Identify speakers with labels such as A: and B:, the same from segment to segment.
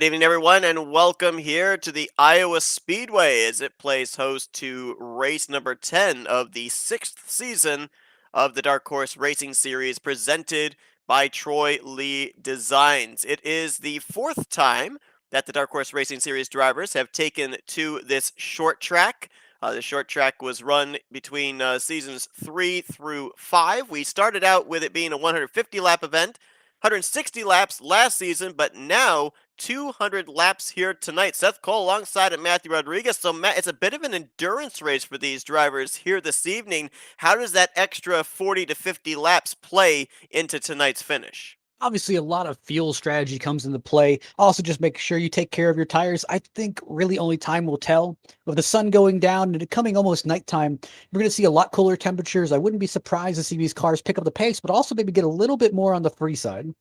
A: evening, everyone, and welcome here to the Iowa Speedway as it plays host to race number 10 of the 6th season of the Dark Horse Racing Series presented by Troy Lee Designs. It is the 4th time that the Dark Horse Racing Series drivers have taken to this short track. The short track was run between seasons 3 through 5. We started out with it being a 150 lap event. 160 laps last season, but now 200 laps here tonight. Seth Cole alongside of Matthew Rodriguez. So, Matt, it's a bit of an endurance race for these drivers here this evening. How does that extra 40 to 50 laps play into tonight's finish?
B: Obviously, a lot of fuel strategy comes into play. Also, just make sure you take care of your tires. I think really only time will tell. With the sun going down and it coming almost nighttime, we're going to see a lot cooler temperatures. I wouldn't be surprised to see these cars pick up the pace, but also maybe get a little bit more on the free side.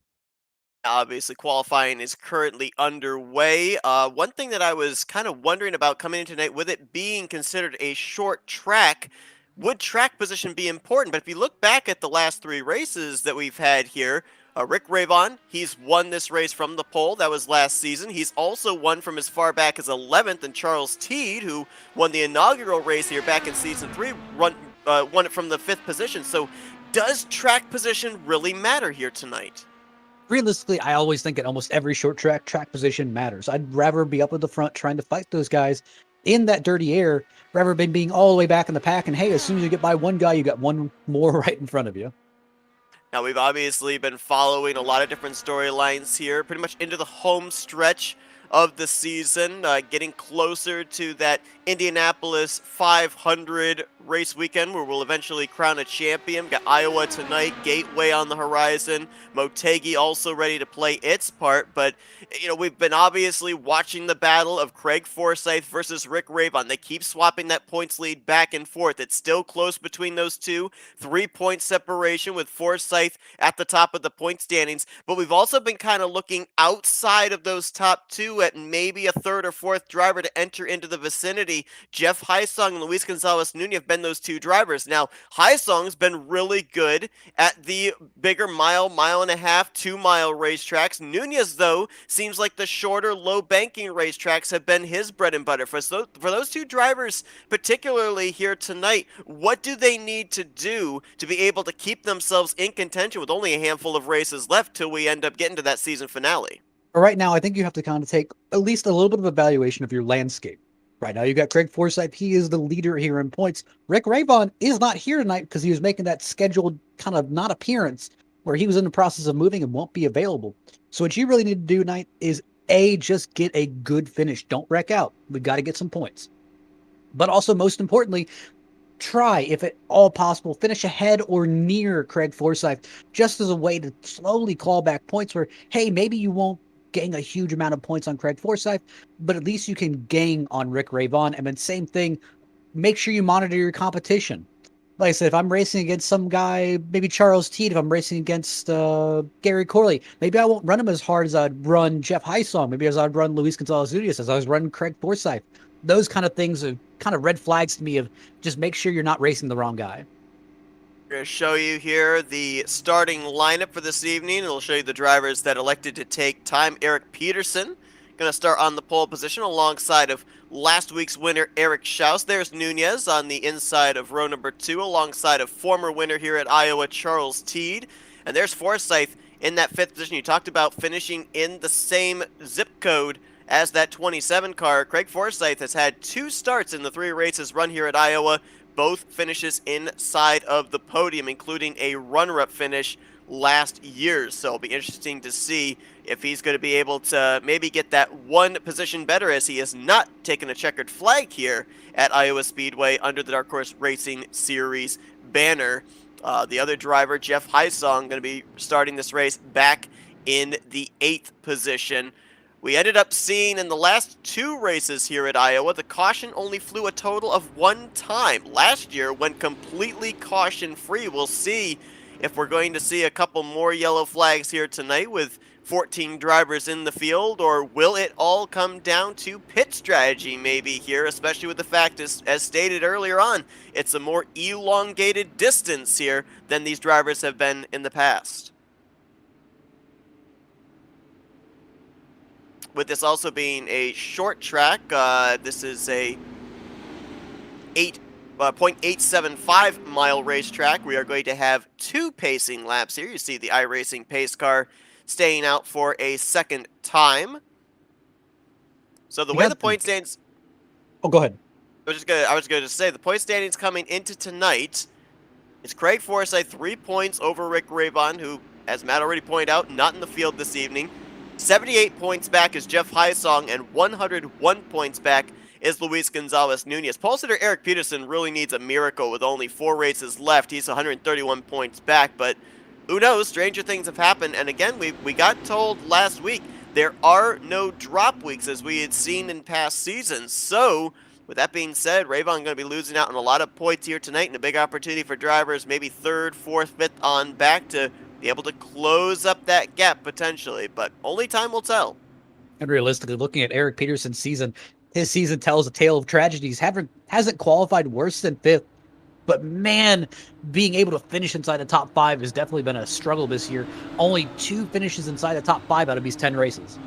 A: Obviously, qualifying is currently underway. One thing that I was kind of wondering about coming in tonight, with it being considered a short track, would track position be important? But if you look back at the last 3 races that we've had here, Rick Ravon, he's won this race from the pole. That was last season. He's also won from as far back as 11th, and Charles Teed, who won the inaugural race here back in season 3, won it from the 5th position. So does track position really matter here tonight?
B: Realistically, I always think at almost every short track position matters. I'd rather be up at the front trying to fight those guys in that dirty air rather than being all the way back in the pack. And hey, as soon as you get by one guy, you got one more right in front of you.
A: Now, we've obviously been following a lot of different storylines here, pretty much into the home stretch of the season, getting closer to that Indianapolis 500 race weekend where we'll eventually crown a champion. Got Iowa tonight, Gateway on the horizon, Motegi also ready to play its part, but we've been obviously watching the battle of Craig Forsythe versus Rick Ravon. They keep swapping that points lead back and forth. It's still close between those two, 3-point separation with Forsythe at the top of the point standings, but we've also been kind of looking outside of those top two at maybe a third or fourth driver to enter into the vicinity. Jeff Heisong and Luis Gonzalez Nunez have been those two drivers. Now, Heisong's been really good at the bigger mile and a half, 2-mile racetracks. Nunez, though, seems like the shorter, low banking racetracks have been his bread and butter. For those two drivers, particularly here tonight, what do they need to do to be able to keep themselves in contention with only a handful of races left till we end up getting to that season finale?
B: But right now, I think you have to kind of take at least a little bit of evaluation of your landscape. Right now, you got Craig Forsythe. He is the leader here in points. Rick Ravon is not here tonight because he was making that scheduled kind of not appearance where he was in the process of moving and won't be available. So what you really need to do tonight is just get a good finish. Don't wreck out. We've got to get some points. But also, most importantly, try, if at all possible, finish ahead or near Craig Forsythe, just as a way to slowly claw back points where, hey, maybe you won't gain a huge amount of points on Craig Forsythe, but at least you can gain on Rick Ravon. And then same thing, make sure you monitor your competition. Like I said, if I'm racing against some guy, maybe Charles Teed, if I'm racing against Gary Corley, maybe I won't run him as hard as I'd run Jeff Heisong, maybe as I'd run Luis Gonzalez Nunez, as I was running Craig Forsythe. Those kind of things are kind of red flags to me of just make sure you're not racing the wrong guy.
A: We're going to show you here the starting lineup for this evening. It'll show you the drivers that elected to take time. Eric Peterson going to start on the pole position alongside of last week's winner Eric Schaus. There's Nunez on the inside of row number 2 alongside of former winner here at Iowa Charles Teed. And there's Forsythe in that 5th position. You talked about finishing in the same zip code as that 27 car. Craig Forsythe has had 2 starts in the 3 races run here at Iowa. Both finishes inside of the podium, including a runner-up finish last year. So it'll be interesting to see if he's going to be able to maybe get that one position better, as he has not taken a checkered flag here at Iowa Speedway under the Dark Horse Racing Series banner. The other driver, Jeff Heisong, going to be starting this race back in the 8th position. We ended up seeing in the last 2 races here at Iowa, the caution only flew a total of 1 time. Last year went completely caution-free. We'll see if we're going to see a couple more yellow flags here tonight with 14 drivers in the field, or will it all come down to pit strategy maybe here, especially with the fact, as stated earlier on, it's a more elongated distance here than these drivers have been in the past. with this also being a short track, this is a 0.875 mile racetrack. We are going to have 2 pacing laps here. You see the iRacing pace car staying out for a second time. So the
B: You
A: way
B: got
A: the point standings,
B: Oh, go ahead.
A: I was going to say the point standings coming into tonight. It's Craig Forsythe 3 points over Rick Ravon, who, as Matt already pointed out, not in the field this evening. 78 points back is Jeff Highsong, and 101 points back is Luis Gonzalez Nunez. Pole sitter Eric Peterson really needs a miracle with only 4 races left. He's 131 points back, but who knows? Stranger things have happened. And again, we got told last week there are no drop weeks as we had seen in past seasons. So with that being said, Ravon going to be losing out on a lot of points here tonight, and a big opportunity for drivers, maybe 3rd, 4th, 5th on back to be able to close up that gap potentially, but only time will tell.
B: And realistically, looking at Eric Peterson's season, his season tells a tale of tragedies. Hasn't qualified worse than 5th, but man, being able to finish inside the top 5 has definitely been a struggle this year. Only 2 finishes inside the top 5 out of these 10 races.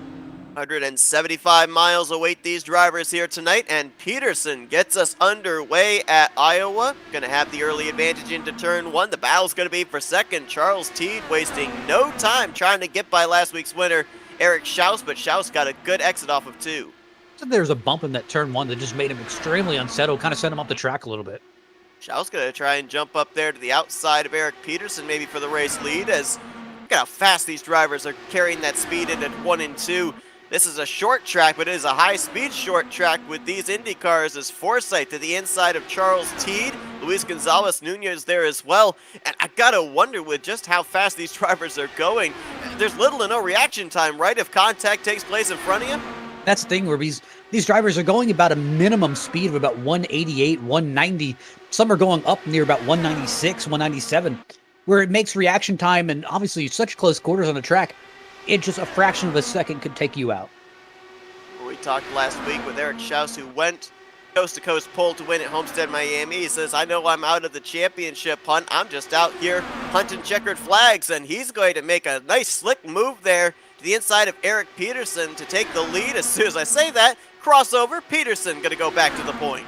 A: 175 miles await these drivers here tonight, and Peterson gets us underway at Iowa. Going to have the early advantage into turn 1. The battle's going to be for second. Charles Teed wasting no time trying to get by last week's winner, Eric Schaus, but Schaus got a good exit off of 2.
B: So there's a bump in that turn 1 that just made him extremely unsettled, kind of sent him up the track a little bit.
A: Schaus going to try and jump up there to the outside of Eric Peterson, maybe for the race lead, as look at how fast these drivers are carrying that speed into 1 and 2. This is a short track, but it is a high-speed short track with these Indy cars as Forsythe to the inside of Charles Teed. Luis Gonzalez Nunez there as well. And I gotta wonder with just how fast these drivers are going, there's little to no reaction time, right, if contact takes place in front of you?
B: That's the thing where these drivers are going about a minimum speed of about 188, 190. Some are going up near about 196, 197, where it makes reaction time, and obviously such close quarters on the track, it just a fraction of a second could take you out.
A: We talked last week with Eric Schaus, who went coast-to-coast pole to win at Homestead, Miami. He says, I know I'm out of the championship hunt. I'm just out here hunting checkered flags, and he's going to make a nice slick move there to the inside of Eric Peterson to take the lead. As soon as I say that, crossover, Peterson going to go back to the point.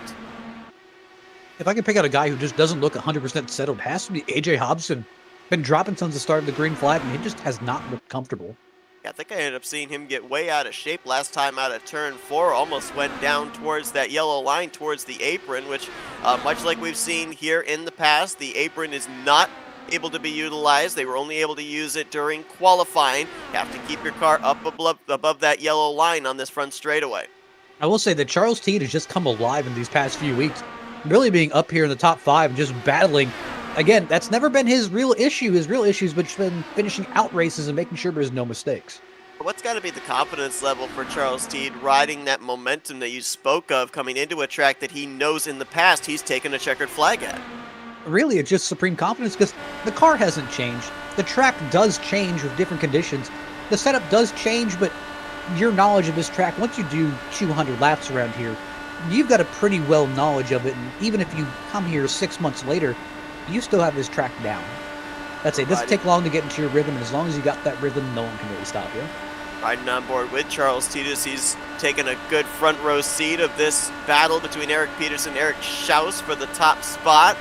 B: If I could pick out a guy who just doesn't look 100% settled, it has to be AJ Hobson. Been dropping since the start of the green flag, and he just has not looked comfortable.
A: I think I ended up seeing him get way out of shape last time out of turn 4. Almost went down towards that yellow line towards the apron, which much like we've seen here in the past, the apron is not able to be utilized. They were only able to use it during qualifying. You have to keep your car up above that yellow line on this front straightaway.
B: I will say that Charles Teed has just come alive in these past few weeks, really being up here in the top 5 and just battling. Again, that's never been his real issue. His real issue has been finishing out races and making sure there's no mistakes.
A: What's got to be the confidence level for Charles Teed riding that momentum that you spoke of coming into a track that he knows in the past he's taken a checkered flag at?
B: Really, it's just supreme confidence because the car hasn't changed. The track does change with different conditions. The setup does change, but your knowledge of this track, once you do 200 laps around here, you've got a pretty well knowledge of it. And even if you come here 6 months later, you still have this track down. That's it. It doesn't take long to get into your rhythm, and as long as you got that rhythm, no one can really stop you.
A: Riding on board with Charles Teed, he's taken a good front row seat of this battle between Eric Peterson and Eric Schaus for the top spot.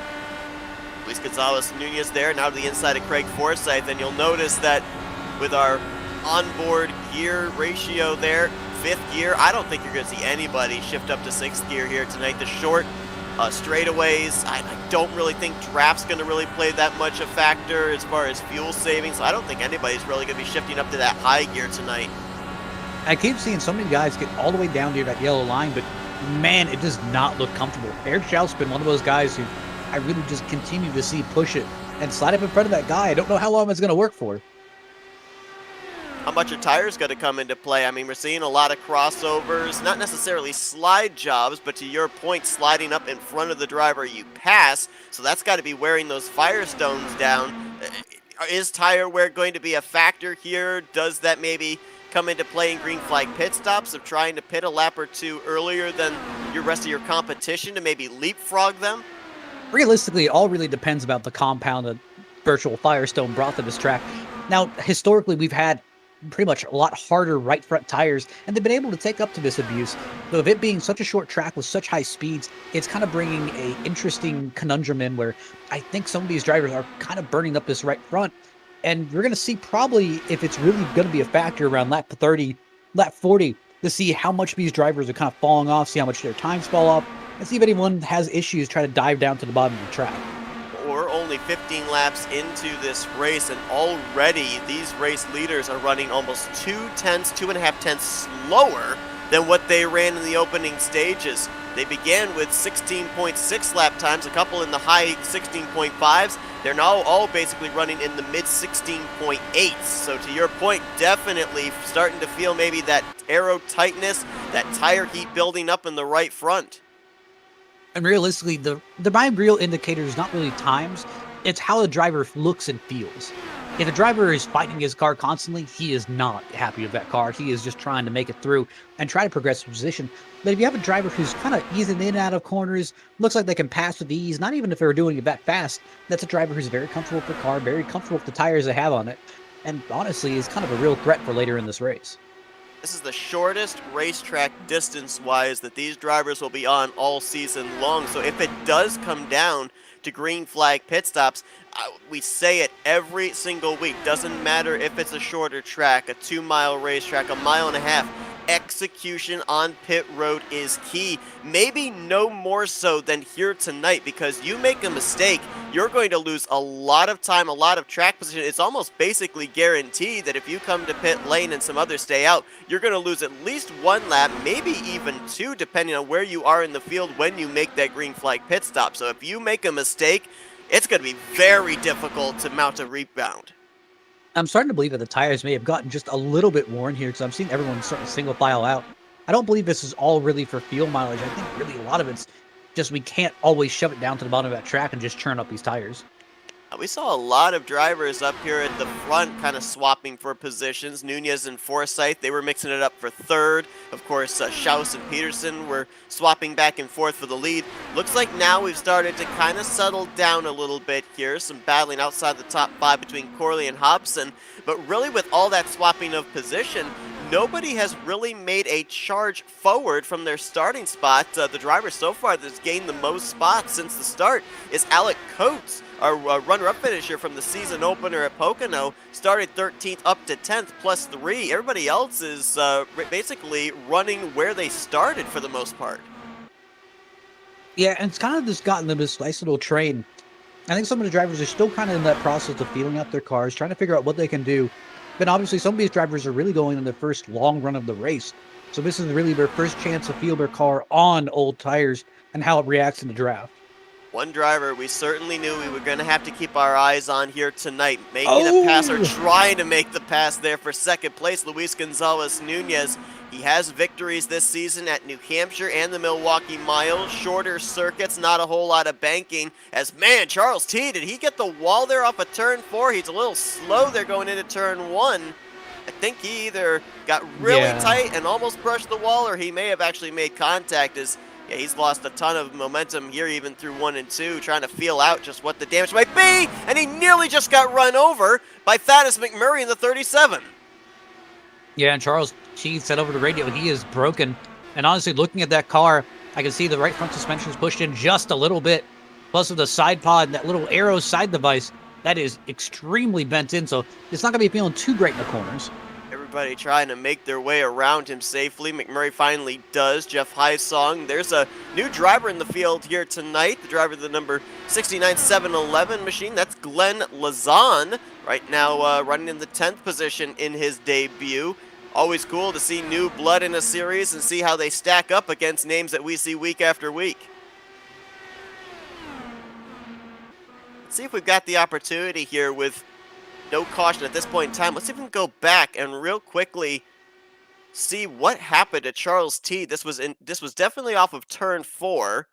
A: Luis Gonzalez Nunez there, now to the inside of Craig Forsythe, and you'll notice that with our onboard gear ratio there, 5th gear, I don't think you're going to see anybody shift up to 6th gear here tonight. The short straightaways, I don't really think draft's going to really play that much a factor as far as fuel savings. So I don't think anybody's really going to be shifting up to that high gear tonight.
B: I keep seeing so many guys get all the way down near that yellow line, but man, it does not look comfortable. Eric Schaus has been one of those guys who I really just continue to see push it and slide up in front of that guy. I don't know how long it's going to work for.
A: How much are tires going to come into play? I mean, we're seeing a lot of crossovers, not necessarily slide jobs, but to your point, sliding up in front of the driver you pass. So that's got to be wearing those Firestones down. Is tire wear going to be a factor here? Does that maybe come into play in green flag pit stops of trying to pit a lap or two earlier than your rest of your competition to maybe leapfrog them?
B: Realistically, it all really depends about the compound that Virtual Firestone brought to this track. Now, historically, we've had pretty much a lot harder right front tires, and they've been able to take up to this abuse. Though of it being such a short track with such high speeds, it's kind of bringing a interesting conundrum in where I think some of these drivers are kind of burning up this right front, and we're going to see probably if it's really going to be a factor around lap 30, lap 40, to see how much these drivers are kind of falling off, see how much their times fall off, and see if anyone has issues trying to dive down to the bottom of the track.
A: We're only 15 laps into this race, and already these race leaders are running almost 2.5 tenths slower than what they ran in the opening stages. They began with 16.6 lap times, a couple in the high 16.5s. They're now all basically running in the mid 16.8s. So to your point, definitely starting to feel maybe that aero tightness, that tire heat building up in the right front.
B: And realistically, the my real indicator is not really times, it's how the driver looks and feels. If the driver is fighting his car constantly, he is not happy with that car. He is just trying to make it through and try to progress the position. But if you have a driver who's kind of easing in and out of corners, looks like they can pass with ease, not even if they're doing it that fast, that's a driver who's very comfortable with the car, very comfortable with the tires they have on it, and honestly is kind of a real threat for later in this race.
A: This is the shortest racetrack distance-wise that these drivers will be on all season long. So if it does come down to green flag pit stops, we say it every single week. Doesn't matter if it's a shorter track, a 2-mile racetrack, a 1.5 miles. Execution on pit road is key. Maybe no more so than here tonight, because you make a mistake, you're going to lose a lot of time, a lot of track position. It's almost basically guaranteed that if you come to pit lane and some others stay out, you're going to lose at least 1 lap, maybe even 2, depending on where you are in the field when you make that green flag pit stop. So if you make a mistake, it's going to be very difficult to mount a rebound.
B: I'm starting to believe that the tires may have gotten just a little bit worn here because I'm seeing everyone starting to single file out. I don't believe this is all really for fuel mileage. I think really a lot of it's just we can't always shove it down to the bottom of that track and just churn up these tires.
A: We saw a lot of drivers up here at the front kind of swapping for positions. Nunez and Forsythe, they were mixing it up for third. Of course, Schaus and Peterson were swapping back and forth for the lead. Looks like now we've started to kind of settle down a little bit here. Some battling outside the top 5 between Corley and Hobson. But really with all that swapping of position, nobody has really made a charge forward from their starting spot. The driver so far that's gained the most spots since the start is Alec Coates, our runner-up finisher from the season opener at Pocono. Started 13th up to 10th plus 3. Everybody else is basically running where they started for the most part.
B: Yeah, and it's kind of just gotten them this nice little train. I think some of the drivers are still kind of in that process of feeling out their cars, trying to figure out what they can do. But obviously some of these drivers are really going on their first long run of the race. So this is really their first chance to feel their car on old tires and how it reacts in the draft.
A: One driver we certainly knew we were going to have to keep our eyes on here tonight, making a pass or trying to make the pass there for second place, Luis Gonzalez Nunez. He has victories this season at New Hampshire and the Milwaukee Mile. Shorter circuits, not a whole lot of banking. As man, Charles T, did he get the wall there off of turn 4? He's a little slow there going into turn 1. I think he either got really tight and almost brushed the wall, or he may have actually made contact. Yeah, he's lost a ton of momentum here even through 1 and 2, trying to feel out just what the damage might be, and he nearly just got run over by Thaddeus McMurray in the 37.
B: Yeah, and Charles T said over the radio he is broken. And honestly, looking at that car, I can see the right front suspension is pushed in just a little bit. Plus with the side pod, that little aero side device, that is extremely bent in, so it's not going to be feeling too great in the corners.
A: Everybody trying to make their way around him safely. McMurray finally does. Jeff Highsong. There's a new driver in the field here tonight. The driver of the number 69711 machine. That's Glenn Lazan. Right now running in the 10th position in his debut. Always cool to see new blood in a series and see how they stack up against names that we see week after week. Let's see if we've got the opportunity here with no caution at this point in time. Let's even go back and real quickly see what happened to Charles T. This was definitely off of turn 4.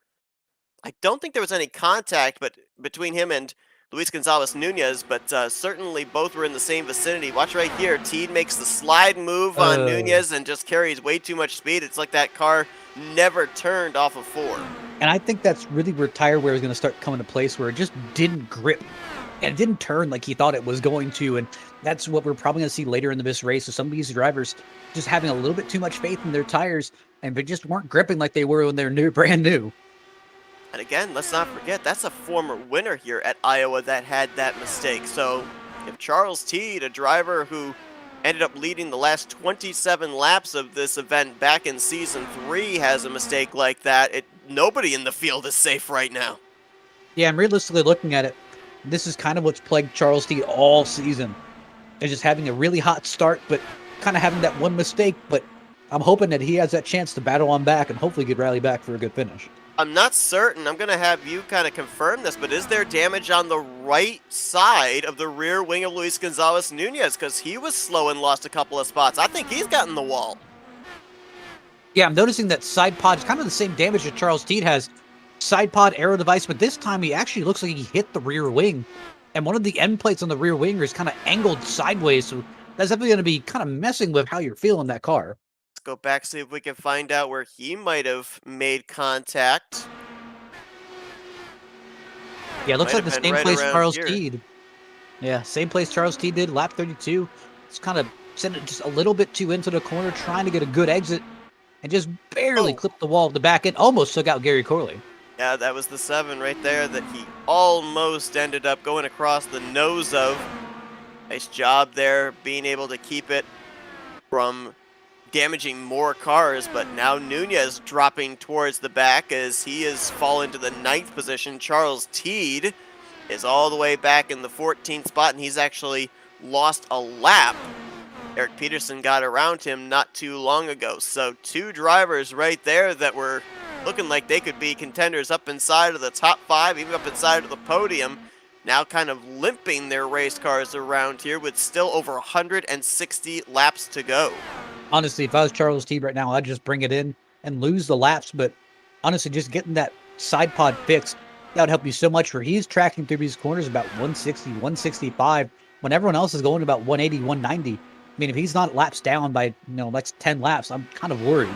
A: I don't think there was any contact between him and Luis Gonzalez Nunez, but certainly both were in the same vicinity. Watch right here. T makes the slide move on Nunez and just carries way too much speed. It's like that car never turned off of 4.
B: And I think that's really where tire wear is going to start coming to place, where it just didn't grip. And it didn't turn like he thought it was going to. And that's what we're probably going to see later in this race. So some of these drivers just having a little bit too much faith in their tires, and they just weren't gripping like they were when they're brand new.
A: And again, let's not forget, that's a former winner here at Iowa that had that mistake. So if Charles Teed, a driver who ended up leading the last 27 laps of this event back in Season 3, has a mistake like that, nobody in the field is safe right now.
B: Yeah, I'm realistically looking at it. This is kind of what's plagued Charles Teed all season. Is just having a really hot start, but kind of having that one mistake. But I'm hoping that he has that chance to battle on back and hopefully get rally back for a good finish.
A: I'm not certain. I'm going to have you kind of confirm this, but is there damage on the right side of the rear wing of Luis Gonzalez Nunez? Because he was slow and lost a couple of spots. I think he's gotten the wall.
B: Yeah, I'm noticing that side pod is kind of the same damage that Charles Teed has. Side pod aero device, but this time he actually looks like he hit the rear wing. And one of the end plates on the rear wing is kind of angled sideways, so that's definitely going to be kind of messing with how you're feeling that car.
A: Let's go back, see if we can find out where he might have made contact.
B: Yeah, it looks like the same
A: right
B: place Charles
A: here.
B: Teed. Yeah, same place Charles Teed did, lap 32. It's kind of sent it just a little bit too into the corner, trying to get a good exit, and just barely clipped the wall of the back end. Almost took out Gary Corley.
A: Yeah, that was the 7 right there that he almost ended up going across the nose of. Nice job there, being able to keep it from damaging more cars, but now Nunez dropping towards the back as he has fallen to the 9th position. Charles Teed is all the way back in the 14th spot, and he's actually lost a lap. Eric Peterson got around him not too long ago. So 2 drivers right there that were looking like they could be contenders up inside of the top 5, even up inside of the podium, now kind of limping their race cars around here with still over 160 laps to go.
B: Honestly, if I was Charles Teed right now, I'd just bring it in and lose the laps. But honestly, just getting that side pod fixed, that would help you so much. Where he's tracking through these corners about 160, 165, when everyone else is going about 180, 190. I mean, if he's not laps down by, next 10 laps, I'm kind of worried.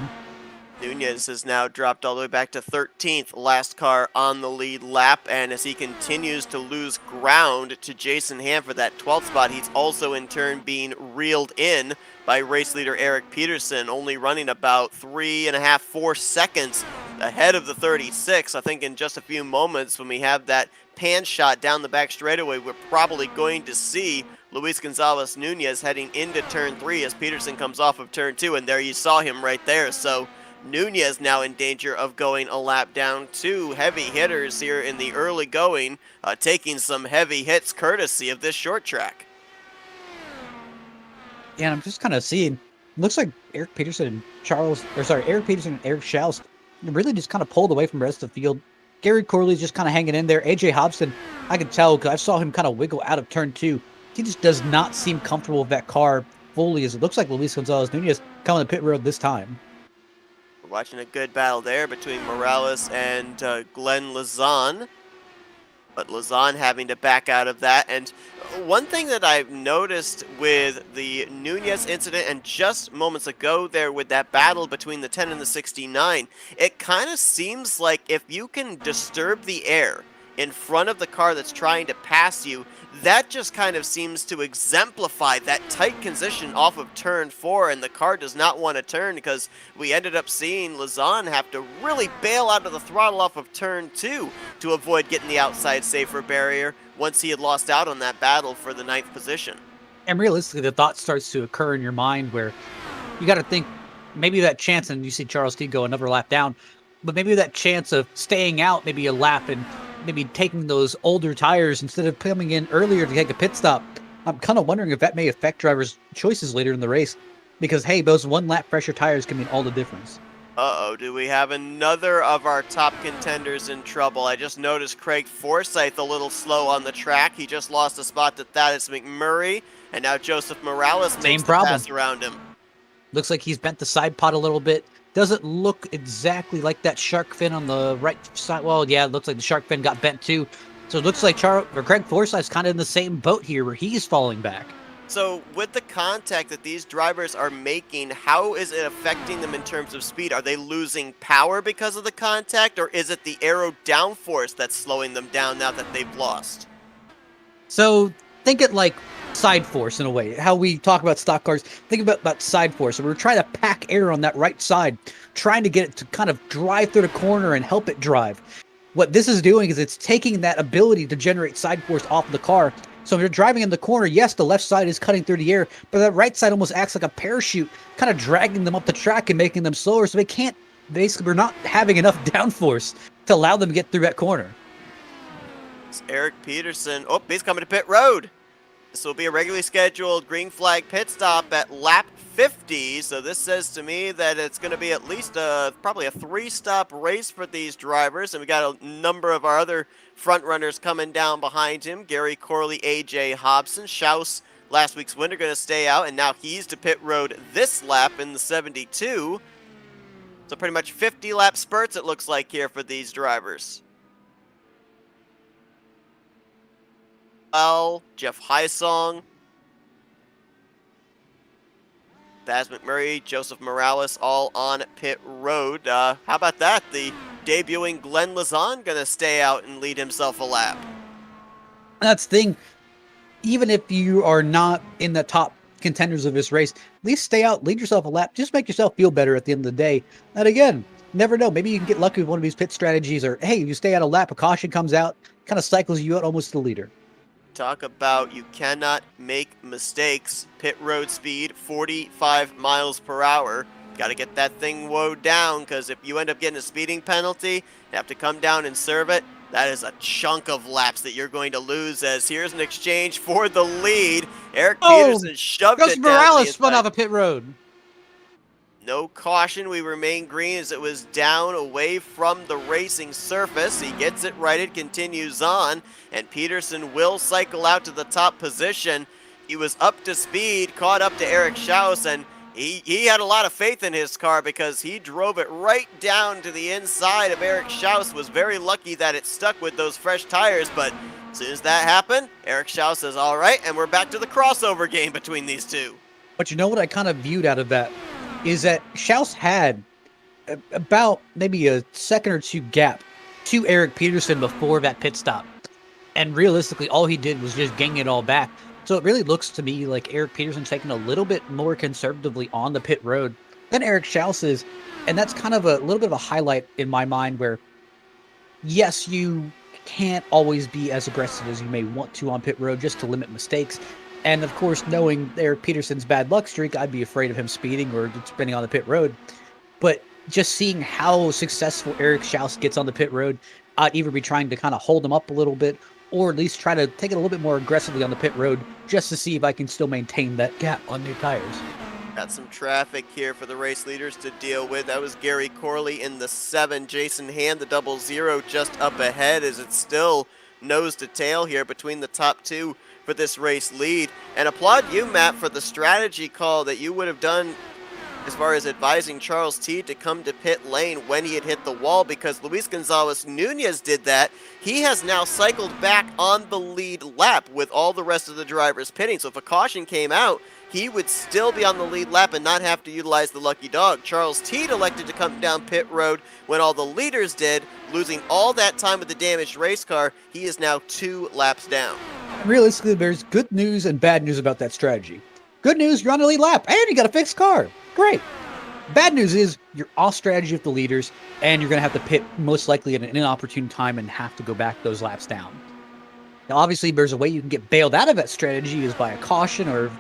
A: Nunez has now dropped all the way back to 13th, last car on the lead lap, and as he continues to lose ground to Jason Ham for that 12th spot, he's also in turn being reeled in by race leader Eric Peterson, only running about 3.5, 4 seconds ahead of the 36. I think in just a few moments when we have that pan shot down the back straightaway, we're probably going to see Luis Gonzalez Nunez heading into turn 3 as Peterson comes off of turn 2, and there you saw him right there. So Nunez now in danger of going a lap down. 2 heavy hitters here in the early going, taking some heavy hits courtesy of this short track.
B: Yeah, and I'm just kind of seeing, looks like Eric Peterson and Eric Schaus really just kind of pulled away from the rest of the field. Gary Corley's just kind of hanging in there. AJ Hobson, I could tell because I saw him kind of wiggle out of turn 2. He just does not seem comfortable with that car fully, as it looks like Luis Gonzalez Nunez coming to pit road this time.
A: We're watching a good battle there between Morales and Glenn Lazan. But Lazan having to back out of that. And one thing that I've noticed with the Nunez incident and just moments ago there with that battle between the 10 and the 69, it kind of seems like if you can disturb the air in front of the car that's trying to pass you, that just kind of seems to exemplify that tight position off of turn 4, and the car does not want to turn because we ended up seeing Lazan have to really bail out of the throttle off of turn 2 to avoid getting the outside safer barrier once he had lost out on that battle for the 9th position.
B: And realistically, the thought starts to occur in your mind where you got to think maybe that chance, and you see Charles Teed go another lap down, but maybe that chance of staying out maybe a lap and maybe taking those older tires instead of coming in earlier to take a pit stop. I'm kind of wondering if that may affect drivers' choices later in the race, because hey, those 1 lap fresher tires can mean all the difference.
A: Uh-oh, do we have another of our top contenders in trouble? I just noticed Craig Forsythe a little slow on the track. He just lost a spot to Thaddeus McMurray, and now Joseph Morales makes the pass around him.
B: Looks like he's bent the side pod a little bit. Doesn't look exactly like that shark fin on the right side. Well, yeah, it looks like the shark fin got bent too. So it looks like Craig Forsythe's kind of in the same boat here where he's falling back.
A: So with the contact that these drivers are making, how is it affecting them in terms of speed? Are they losing power because of the contact, or is it the aero downforce that's slowing them down now that they've lost?
B: So think it like side force in a way. How we talk about stock cars, think about side force. So we're trying to pack air on that right side, trying to get it to kind of drive through the corner and help it drive. What this is doing is it's taking that ability to generate side force off of the car. So if you're driving in the corner, yes, the left side is cutting through the air, but that right side almost acts like a parachute, kind of dragging them up the track and making them slower. So they can't, basically, we're not having enough downforce to allow them to get through that corner.
A: It's Eric Peterson. Oh, he's coming to pit road. This will be a regularly scheduled green flag pit stop at lap 50. So this says to me that it's going to be at least probably a 3-stop race for these drivers. And we got a number of our other front runners coming down behind him. Gary Corley, AJ Hobson, Schaus, last week's winner, going to stay out. And now he's to pit road this lap in the 72. So pretty much 50 lap spurts it looks like here for these drivers. Jeff Hysong, Thaz McMurray, Joseph Morales, all on pit road. How about that? The debuting Glenn Lazan going to stay out and lead himself a lap.
B: That's the thing. Even if you are not in the top contenders of this race, at least stay out, lead yourself a lap, just make yourself feel better at the end of the day. And again, never know. Maybe you can get lucky with one of these pit strategies, or hey, you stay out a lap, a caution comes out, kind of cycles you out almost to the leader.
A: Talk about you cannot make mistakes. Pit road speed, 45 miles per hour. Got to get that thing woed down, because if you end up getting a speeding penalty, you have to come down and serve it. That is a chunk of laps that you're going to lose, as here's an exchange for the lead. Eric Peterson shoved it down.
B: Morales spun off a pit road.
A: No caution. We remain green as it was down away from the racing surface. He gets it righted, continues on, and Peterson will cycle out to the top position. He was up to speed, caught up to Eric Schaus, and he had a lot of faith in his car because he drove it right down to the inside of Eric Schaus. Was very lucky that it stuck with those fresh tires, but as soon as that happened, Eric Schaus says, all right, and we're back to the crossover game between these two.
B: But you know what I kind of viewed out of that is that Schaus had about maybe a second or two gap to Eric Peterson before that pit stop. And realistically, all he did was just gang it all back. So it really looks to me like Eric Peterson taking a little bit more conservatively on the pit road than Eric Schaus is. And that's kind of a little bit of a highlight in my mind where, yes, you can't always be as aggressive as you may want to on pit road just to limit mistakes. And of course, knowing Eric Peterson's bad luck streak, I'd be afraid of him speeding or spinning on the pit road. But just seeing how successful Eric Schaus gets on the pit road, I'd either be trying to kind of hold him up a little bit, or at least try to take it a little bit more aggressively on the pit road, just to see if I can still maintain that gap on new tires.
A: Got some traffic here for the race leaders to deal with. That was Gary Corley in the 7. Jason Hand, the 00, just up ahead, as it's still nose to tail here between the top two for this race lead. And applaud you, Matt, for the strategy call that you would have done as far as advising Charles T to come to pit lane when he had hit the wall, because Luis Gonzalez Nunez did that. He has now cycled back on the lead lap with all the rest of the drivers pitting. So if a caution came out, he would still be on the lead lap and not have to utilize the lucky dog. Charles T elected to come down pit road when all the leaders did, losing all that time with the damaged race car. He is now 2 laps down.
B: Realistically, there's good news and bad news about that strategy. Good news, you're on the lead lap, and you got a fixed car. Great. Bad news is you're off strategy with the leaders, and you're going to have to pit most likely at an inopportune time and have to go back those laps down. Now, obviously, there's a way you can get bailed out of that strategy is by a caution or,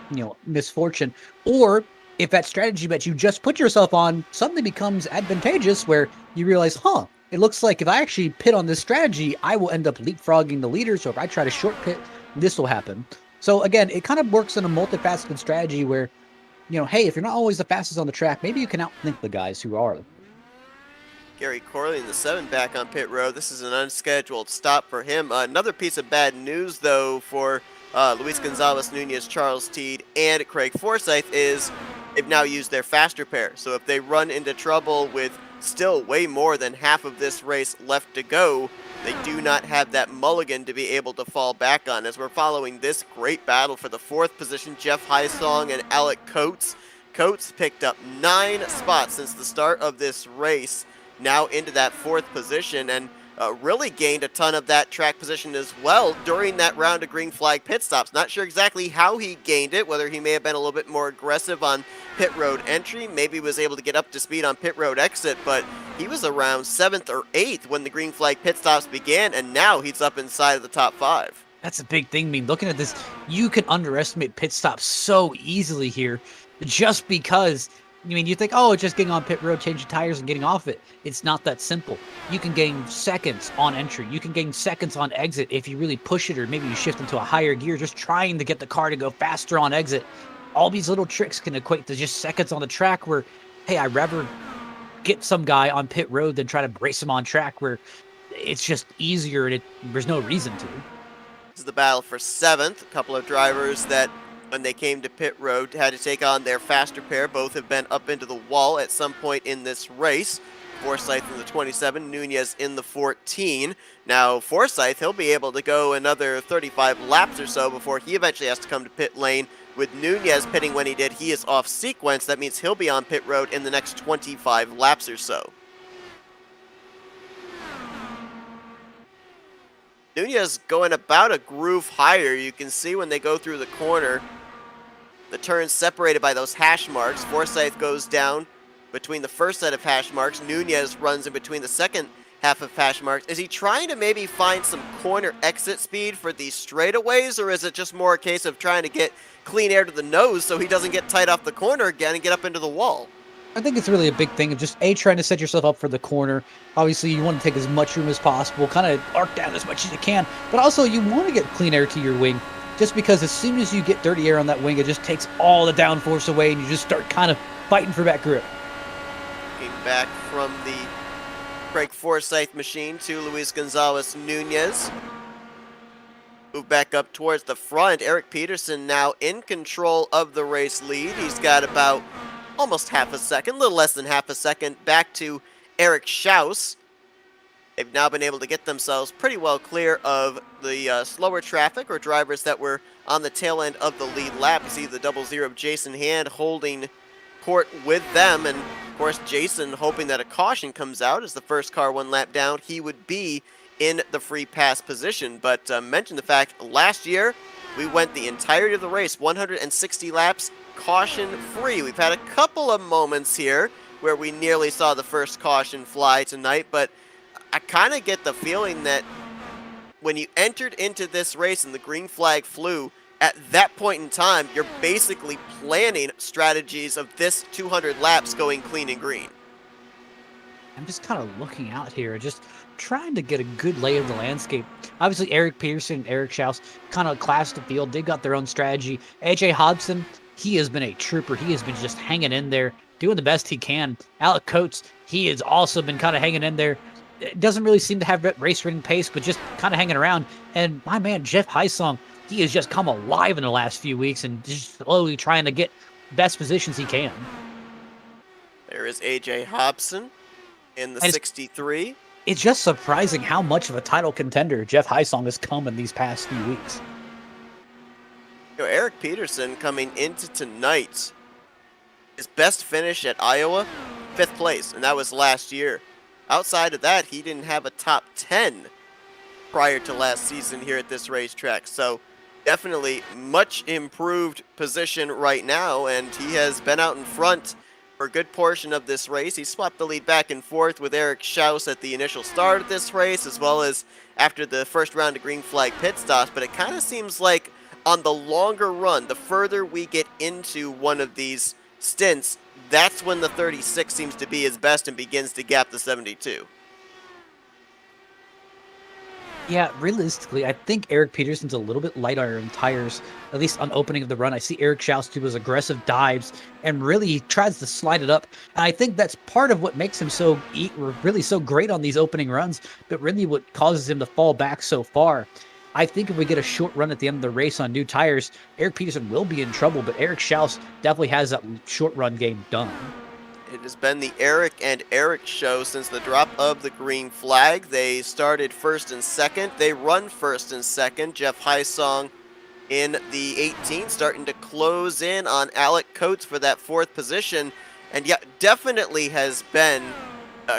B: misfortune. Or if that strategy that you just put yourself on suddenly becomes advantageous where you realize, it looks like if I actually pit on this strategy, I will end up leapfrogging the leaders. So if I try to short pit, this will happen. So again, it kind of works in a multifaceted strategy where, hey, if you're not always the fastest on the track, maybe you can outthink the guys who are.
A: Gary Corley in the 7 back on pit road. This is an unscheduled stop for him. Another piece of bad news, though, for Luis Gonzalez Nunez, Charles Teed, and Craig Forsyth is they've now used their faster pair. So if they run into trouble with still way more than half of this race left to go, they do not have that mulligan to be able to fall back on. As we're following this great battle for the 4th position, Jeff Hysong and Alec Coates. Coates picked up 9 spots since the start of this race, now into that 4th position. And really gained a ton of that track position as well during that round of green flag pit stops. Not sure exactly how he gained it, whether he may have been a little bit more aggressive on pit road entry, maybe was able to get up to speed on pit road exit, but he was around 7th or 8th when the green flag pit stops began, and now he's up inside of the top 5.
B: That's a big thing. I mean, looking at this, you can underestimate pit stops so easily here just because, I mean, you think, oh, it's just getting on pit road, changing tires, and getting off it. It's not that simple. You can gain seconds on entry. You can gain seconds on exit if you really push it, or maybe you shift into a higher gear, just trying to get the car to go faster on exit. All these little tricks can equate to just seconds on the track where, hey, I'd rather get some guy on pit road than try to race him on track where it's just easier and there's no reason to.
A: This is the battle for 7th. A couple of drivers that, when they came to pit road, had to take on their faster pair. Both have been up into the wall at some point in this race. Forsythe in the 27, Nunez in the 14. Now, Forsythe, he'll be able to go another 35 laps or so before he eventually has to come to pit lane. With Nunez pitting when he did, he is off sequence. That means he'll be on pit road in the next 25 laps or so. Nunez going about a groove higher. You can see when they go through the corner, the turns separated by those hash marks. Forsythe goes down between the first set of hash marks. Nunez runs in between the second half of hash marks. Is he trying to maybe find some corner exit speed for these straightaways, or is it just more a case of trying to get clean air to the nose so he doesn't get tight off the corner again and get up into the wall?
B: I think it's really a big thing of just trying to set yourself up for the corner. Obviously, you want to take as much room as possible, kind of arc down as much as you can, but also you want to get clean air to your wing, just because as soon as you get dirty air on that wing, it just takes all the downforce away and you just start kind of fighting for that grip.
A: Came back from the Craig Forsythe machine to Luis Gonzalez Nunez. Move back up towards the front. Eric Peterson now in control of the race lead. He's got about almost half a second, a little less than half a second, back to Eric Schaus. They've now been able to get themselves pretty well clear of the slower traffic or drivers that were on the tail end of the lead lap. You see the 00 of Jason Hand holding court with them, and of course Jason hoping that a caution comes out as the first car one lap down. He would be in the free pass position, but mention the fact last year we went the entirety of the race, 160 laps, caution-free. We've had a couple of moments here where we nearly saw the first caution fly tonight, but I kind of get the feeling that when you entered into this race and the green flag flew, at that point in time, you're basically planning strategies of this 200 laps going clean and green.
B: I'm just kind of looking out here, just trying to get a good lay of the landscape. Obviously, Eric Peterson and Eric Schaus kind of classed the field. They got their own strategy. AJ Hobson, he has been a trooper. He has been just hanging in there, doing the best he can. Alec Coates, he has also been kind of hanging in there. It doesn't really seem to have race running pace, but just kind of hanging around. And my man, Jeff Heisong, he has just come alive in the last few weeks and just slowly trying to get best positions he can.
A: There is AJ Hobson in the 63.
B: It's just surprising how much of a title contender Jeff Heisong has come in these past few weeks.
A: You know, Eric Peterson coming into tonight, his best finish at Iowa, 5th place, and that was last year. Outside of that, he didn't have a top 10 prior to last season here at this racetrack. So definitely much improved position right now, and he has been out in front for a good portion of this race. He swapped the lead back and forth with Eric Schaus at the initial start of this race, as well as after the first round of green flag pit stops, but it kind of seems like on the longer run, the further we get into one of these stints, that's when the 36 seems to be his best and begins to gap the 72.
B: Yeah, realistically, I think Eric Peterson's a little bit light on tires, at least on opening of the run. I see Eric Schaus do those aggressive dives and really tries to slide it up. And I think that's part of what makes him so really so great on these opening runs, but really what causes him to fall back so far. I think if we get a short run at the end of the race on new tires, Eric Peterson will be in trouble, but Eric Schaus definitely has that short run game done.
A: It has been the Eric and Eric show since the drop of the green flag. They started first and second. They run first and second. Jeff Heisong in the 18, starting to close in on Alec Coates for that 4th position. And yeah, definitely has been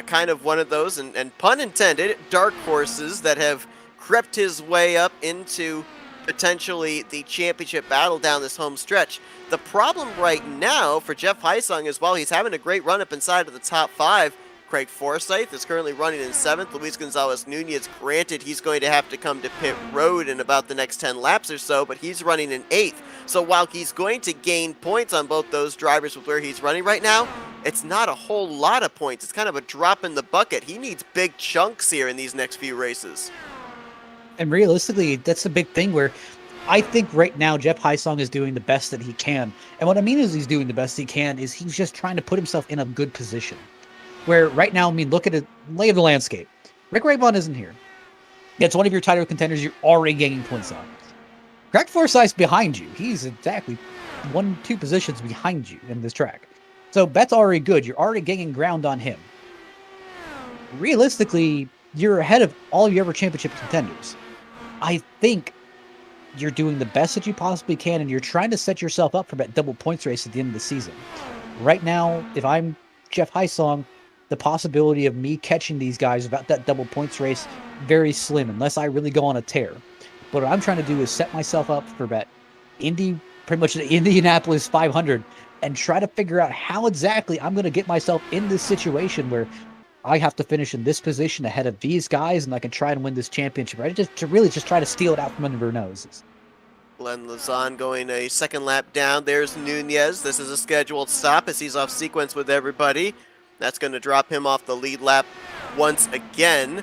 A: kind of one of those, and pun intended, dark horses that have crept his way up into potentially the championship battle down this home stretch. The problem right now for Jeff Heisung is while he's having a great run up inside of the top 5, Craig Forsythe is currently running in 7th. Luis Gonzalez Nunez, granted, he's going to have to come to pit road in about the next 10 laps or so, but he's running in 8th. So while he's going to gain points on both those drivers with where he's running right now, it's not a whole lot of points. It's kind of a drop in the bucket. He needs big chunks here in these next few races.
B: And realistically, that's the big thing where I think right now Jeff Heisung is doing the best that he can. And what I mean is he's doing the best he can is he's just trying to put himself in a good position. Where right now, I mean, look at the lay of the landscape. Rick Raybon isn't here. It's one of your title contenders you're already gaining points on. Greg Forsythe's behind you. He's exactly 1-2 positions behind you in this track. So that's already good. You're already gaining ground on him. Realistically, you're ahead of all your ever championship contenders. I think you're doing the best that you possibly can, and you're trying to set yourself up for that double points race at the end of the season. Right now, if I'm Jeff Heisung, the possibility of me catching these guys about that double points race, very slim, unless I really go on a tear. But what I'm trying to do is set myself up for that pretty much the Indianapolis 500, and try to figure out how exactly I'm going to get myself in this situation where I have to finish in this position ahead of these guys, and I can try and win this championship. Right? Just to try to steal it out from under their noses.
A: Glenn Lazan going a second lap down. There's Nunez. This is a scheduled stop as he's off sequence with everybody. That's going to drop him off the lead lap once again.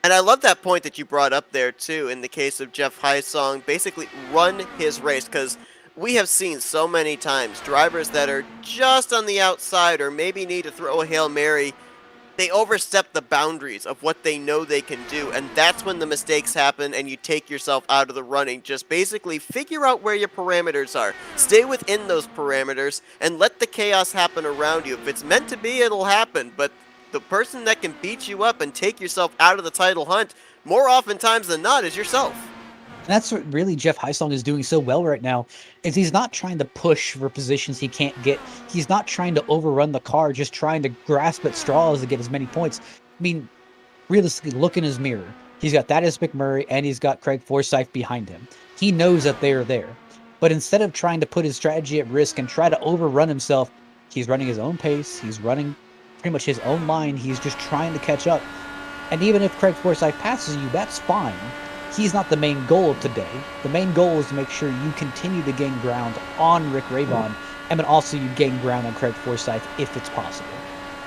A: And I love that point that you brought up there, too, in the case of Jeff Heisung. Basically, run his race, because we have seen so many times drivers that are just on the outside or maybe need to throw a Hail Mary, they overstep the boundaries of what they know they can do, and that's when the mistakes happen and you take yourself out of the running. Just basically figure out where your parameters are. Stay within those parameters and let the chaos happen around you. If it's meant to be, it'll happen, but the person that can beat you up and take yourself out of the title hunt, more oftentimes than not, is yourself.
B: And that's what really Jeff Heisung is doing so well right now, is he's not trying to push for positions he can't get. He's not trying to overrun the car, just trying to grasp at straws to get as many points. I mean, realistically, look in his mirror. He's got Thaddeus McMurray and he's got Craig Forsythe behind him. He knows that they're there. But instead of trying to put his strategy at risk and try to overrun himself, he's running his own pace. He's running pretty much his own line. He's just trying to catch up. And even if Craig Forsythe passes you, that's fine. He's not the main goal of today. The main goal is to make sure you continue to gain ground on Rick Raybon, and then also you gain ground on Craig Forsythe if it's possible.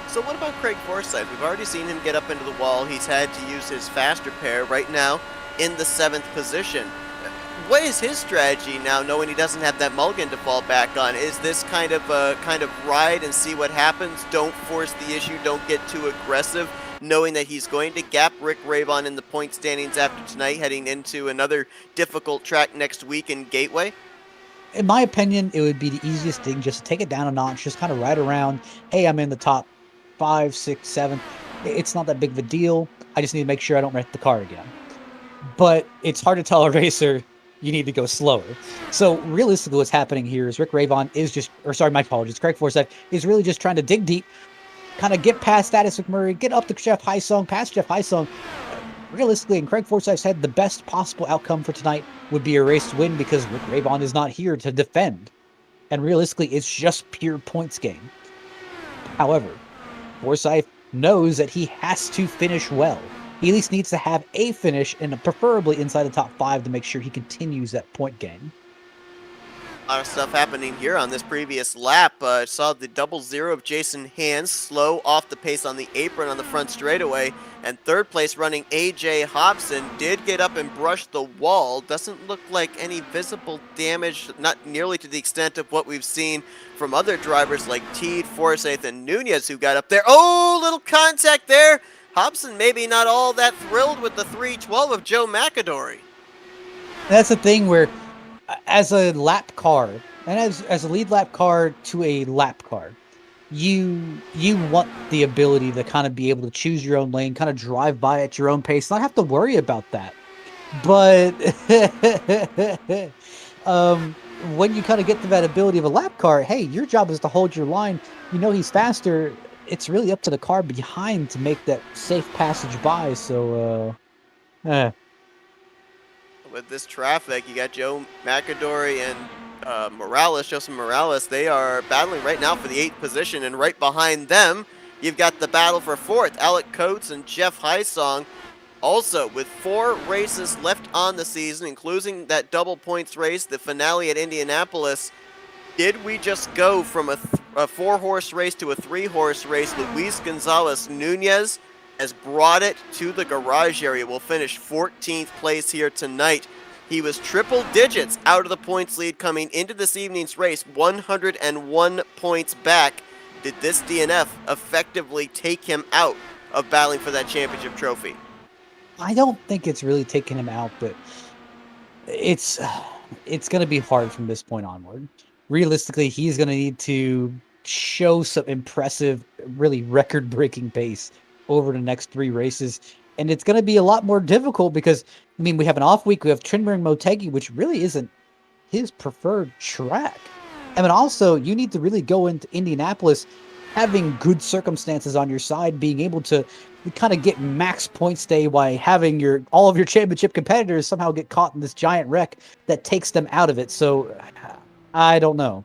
A: So what about Craig Forsythe? We've already seen him get up into the wall. He's had to use his faster pair right now in the 7th position. What is his strategy now, knowing he doesn't have that mulligan to fall back on? Is this kind of ride and see what happens? Don't force the issue. Don't get too aggressive, knowing that he's going to gap Rick Raybon in the point standings after tonight, heading into another difficult track next week in Gateway?
B: In my opinion, it would be the easiest thing just to take it down a notch, just kind of ride around. Hey, I'm in the top 5, 6, 7. It's not that big of a deal. I just need to make sure I don't wreck the car again. But it's hard to tell a racer you need to go slower. So realistically what's happening here is Rick Raybon is just, my apologies, Craig Forsythe is really just trying to dig deep, kind of get past Thaddeus McMurray, get up to Jeff Heisung, past Jeff Heisung. Realistically, in Craig Forsythe's head, the best possible outcome for tonight would be a race win because Rick Raybon is not here to defend. And realistically, it's just pure points game. However, Forsythe knows that he has to finish well. He at least needs to have a finish, and preferably inside the top 5 to make sure he continues that point game.
A: A lot of stuff happening here on this previous lap. Saw the 00 of Jason Hands slow off the pace on the apron on the front straightaway. And third place running AJ Hobson did get up and brush the wall. Doesn't look like any visible damage, not nearly to the extent of what we've seen from other drivers like Teed, Forsythe, and Nunez who got up there. Oh, little contact there. Hobson maybe not all that thrilled with the 312 of Joe McAdory.
B: That's the thing where, as a lap car, and as a lead lap car to a lap car, you want the ability to kind of be able to choose your own lane, kind of drive by at your own pace, not have to worry about that. But when you kind of get to that ability of a lap car, hey, your job is to hold your line. You know he's faster. it's really up to the car behind to make that safe passage by. So,
A: With this traffic, you got Joe McAdory and Morales, Joseph Morales. They are battling right now for the 8th position, and right behind them, you've got the battle for 4th. Alec Coates and Jeff Hysong. Also, with 4 races left on the season, including that double points race, the finale at Indianapolis, did we just go from a 4-horse race to a 3-horse race? Luis Gonzalez Nunez has brought it to the garage area. Will finish 14th place here tonight. He was triple digits out of the points lead coming into this evening's race, 101 points back. Did this DNF effectively take him out of battling for that championship trophy?
B: I don't think it's really taking him out, but it's going to be hard from this point onward. Realistically, he's going to need to show some impressive, really record-breaking pace over the next 3 races. And it's going to be a lot more difficult because, I mean, we have an off week. We have Trinmer and Motegi, which really isn't his preferred track. I mean, also, you need to really go into Indianapolis having good circumstances on your side, being able to kind of get max points day by having all of your championship competitors somehow get caught in this giant wreck that takes them out of it. So, I don't know.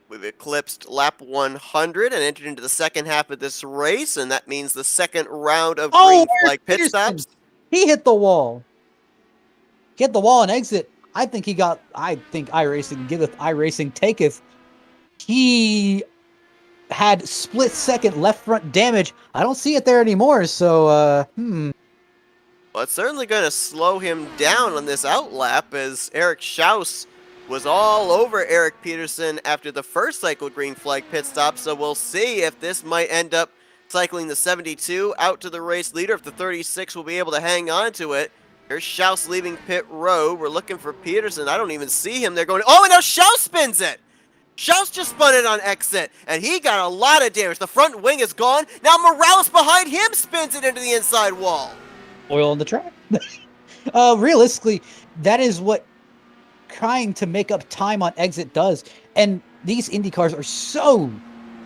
A: We've eclipsed lap 100 and entered into the second half of this race, and that means the second round of green flag pit stops.
B: He hit the wall. Hit the wall and exit. I think iRacing giveth, iRacing taketh. He had split second left front damage. I don't see it there anymore, so,
A: Well, it's certainly going to slow him down on this outlap as Eric Schaus was all over Eric Peterson after the first cycle green flag pit stop, so we'll see if this might end up cycling the 72 out to the race leader. If the 36 will be able to hang on to it. Here's Schaus leaving pit road. We're looking for Peterson. I don't even see him. They're going, oh, and now Schaus spins it! Schaus just spun it on exit, and he got a lot of damage. The front wing is gone. Now Morales behind him spins it into the inside wall.
B: Oil on the track. Realistically, that is what trying to make up time on exit does. And these Indy cars are so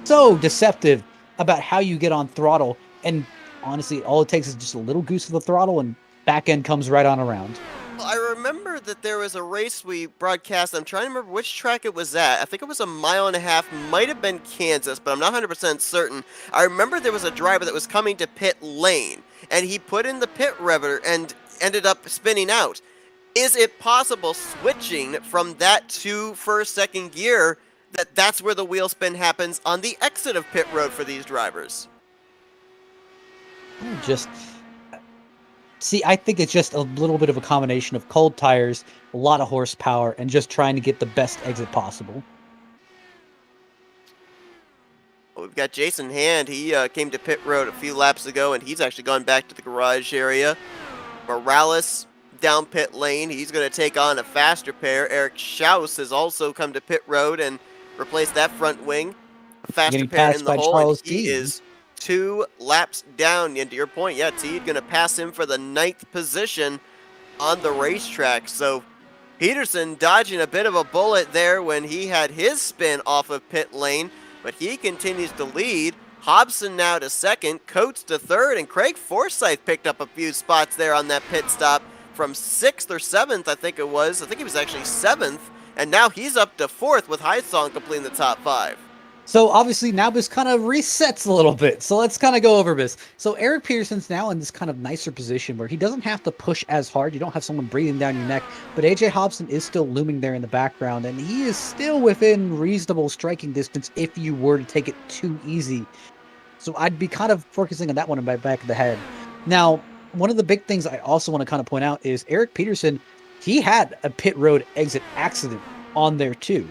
B: deceptive about how you get on throttle. And honestly, all it takes is just a little goose of the throttle and back end comes right on around.
A: Well, I remember that there was a race we broadcast. I'm trying to remember which track it was at. I think it was a mile and a half. Might have been Kansas, but I'm not 100% certain. I remember there was a driver that was coming to pit lane, and he put in the pit revver and ended up spinning out. Is it possible switching from that to first, second gear that's where the wheel spin happens on the exit of pit road for these drivers?
B: I think it's just a little bit of a combination of cold tires, a lot of horsepower, and just trying to get the best exit possible.
A: Well, we've got Jason Hand. He came to pit road a few laps ago, and he's actually gone back to the garage area. Morales down pit lane. He's going to take on a faster pair. Eric Schaus has also come to pit road and replaced that front wing. A faster pair in the hole, and he is 2 laps down. And to your point, yeah, Teed going to pass him for the 9th position on the racetrack. So Peterson dodging a bit of a bullet there when he had his spin off of pit lane, but he continues to lead. Hobson now to 2nd, Coates to 3rd, and Craig Forsythe picked up a few spots there on that pit stop from 6th or 7th, I think it was. I think he was actually 7th, and now he's up to 4th with Hysong completing the top 5.
B: So obviously now this kind of resets a little bit. So let's kind of go over this. So Eric Peterson's now in this kind of nicer position where he doesn't have to push as hard. You don't have someone breathing down your neck. But AJ Hobson is still looming there in the background, and he is still within reasonable striking distance if you were to take it too easy. So I'd be kind of focusing on that one in my back of the head. Now, one of the big things I also want to kind of point out is Eric Peterson, he had a pit road exit accident on there too.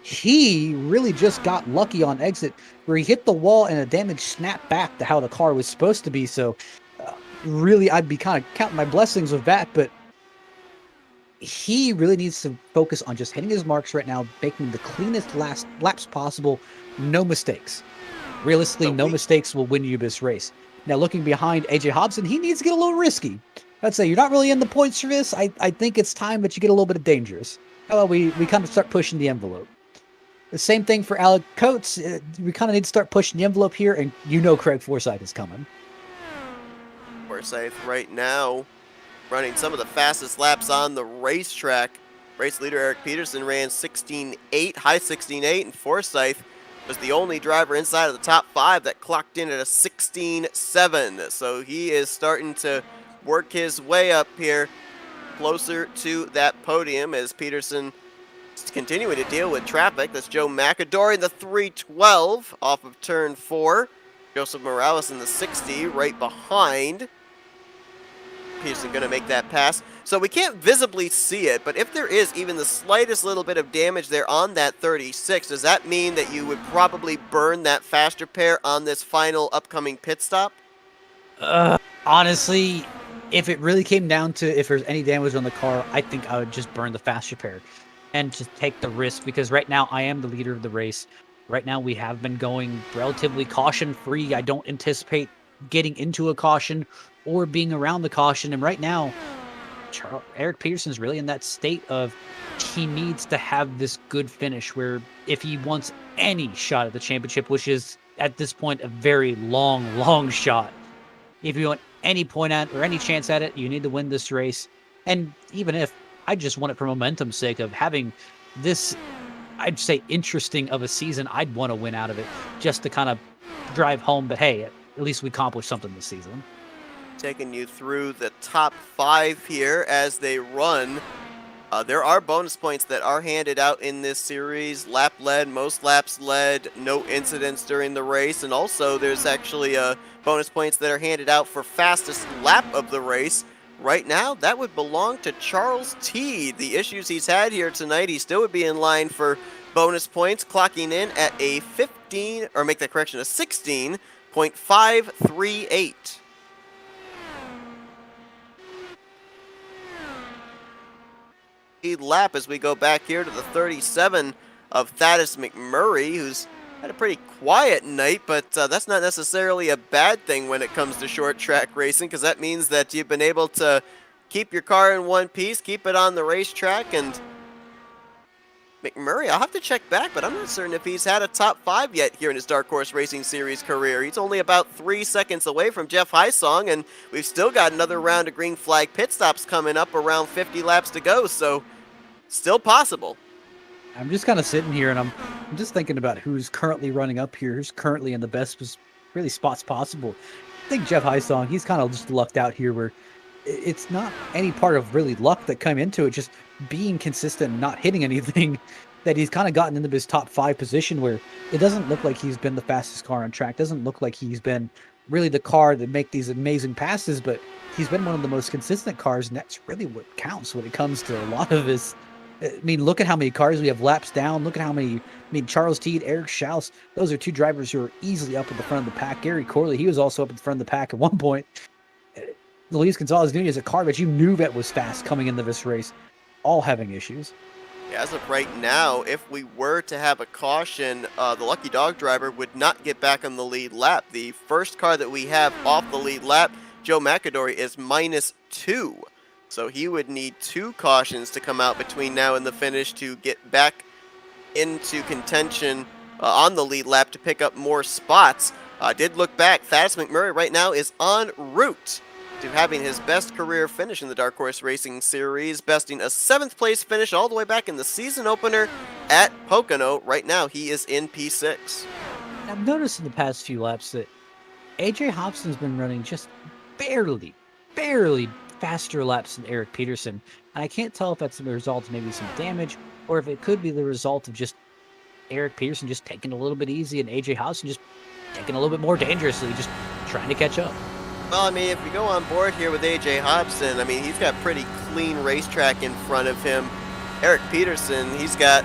B: He really just got lucky on exit where he hit the wall and a damage snapped back to how the car was supposed to be. So really, I'd be kind of counting my blessings with that, but he really needs to focus on just hitting his marks right now, making the cleanest last laps possible, no mistakes. Realistically, no mistakes will win you this race. Now, looking behind AJ Hobson, he needs to get a little risky. I'd say you're not really in the points for this. I think it's time that you get a little bit of dangerous. How about we kind of start pushing the envelope? The same thing for Alec Coates. We kind of need to start pushing the envelope here, and Craig Forsythe is coming.
A: Forsythe right now running some of the fastest laps on the racetrack. Race leader Eric Peterson ran 16.8, high 16.8, and Forsythe was the only driver inside of the top 5 that clocked in at a 16.7. So he is starting to work his way up here closer to that podium as Peterson is continuing to deal with traffic. That's Joe McAdory in the 312 off of turn 4. Joseph Morales in the 60 right behind. Peterson going to make that pass. So we can't visibly see it, but if there is even the slightest little bit of damage there on that 36, does that mean that you would probably burn that faster pair on this final upcoming pit stop?
B: Honestly, if it really came down to if there's any damage on the car, I think I would just burn the faster pair and just take the risk, because right now I am the leader of the race. Right now we have been going relatively caution-free. I don't anticipate getting into a caution or being around the caution. And right now, Eric Peterson's really in that state of he needs to have this good finish where if he wants any shot at the championship, which is at this point a very long shot, if you want any point at or any chance at it, you need to win this race. And even if I just want it for momentum's sake of having this, I'd say, interesting of a season, I'd want to win out of it just to kind of drive home. But hey, at least we accomplished something this season.
A: Taking you through the top 5 here as they run. There are bonus points that are handed out in this series. Lap led, most laps led, no incidents during the race. And also there's actually bonus points that are handed out for fastest lap of the race. Right now, that would belong to Charles T. The issues he's had here tonight, he still would be in line for bonus points, clocking in at a 16.538. Lap as we go back here to the 37 of Thaddeus McMurray, who's had a pretty quiet night, but that's not necessarily a bad thing when it comes to short track racing, because that means that you've been able to keep your car in one piece, keep it on the racetrack. And McMurray, I'll have to check back, but I'm not certain if he's had a top 5 yet here in his Dark Horse Racing Series career. He's only about 3 seconds away from Jeff Hysong, and we've still got another round of green flag pit stops coming up, around 50 laps to go, so still possible.
B: I'm just kind of sitting here and I'm just thinking about who's currently running up here, who's currently in the best really spots possible. I think Jeff Hysong, he's kind of just lucked out here where it's not any part of really luck that came into it, just being consistent and not hitting anything, that he's kind of gotten into this top 5 position where it doesn't look like he's been the fastest car on track, doesn't look like he's been really the car that make these amazing passes, but he's been one of the most consistent cars, and that's really what counts when it comes to a lot of his. I mean, look at how many cars we have laps down. Look at how many. I mean, Charles Teed, Eric Schaus, those are 2 drivers who are easily up at the front of the pack. Gary Corley, he was also up at the front of the pack at one point. Luis Gonzalez Nunez, a car that you knew that was fast coming into this race, all having issues.
A: Yeah, as of right now, if we were to have a caution, the lucky dog driver would not get back on the lead lap. The first car that we have off the lead lap, Joe McAdory, is -2. So he would need 2 cautions to come out between now and the finish to get back into contention on the lead lap to pick up more spots. Did look back, Thaddeus McMurray right now is en route to having his best career finish in the Dark Horse Racing Series, besting a 7th place finish all the way back in the season opener at Pocono. Right now he is in P6.
B: I've noticed in the past few laps that AJ Hobson's been running just barely faster laps than Eric Peterson, and I can't tell if that's the result of maybe some damage or if it could be the result of just Eric Peterson just taking a little bit easy and AJ Hobson just taking a little bit more dangerously, just trying to catch up.
A: Well, I mean, if we go on board here with AJ Hobson, I mean, he's got pretty clean racetrack in front of him. Eric Peterson, he's got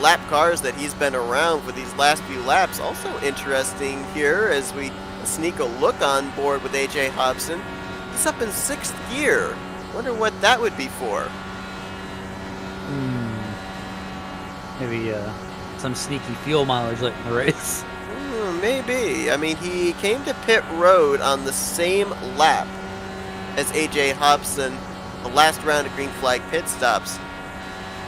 A: lap cars that he's been around for these last few laps. Also interesting here as we sneak a look on board with AJ Hobson. He's up in 6th gear. Wonder what that would be for.
B: Maybe some sneaky fuel mileage late in the race.
A: Maybe. I mean, he came to pit road on the same lap as AJ Hobson, the last round of green flag pit stops.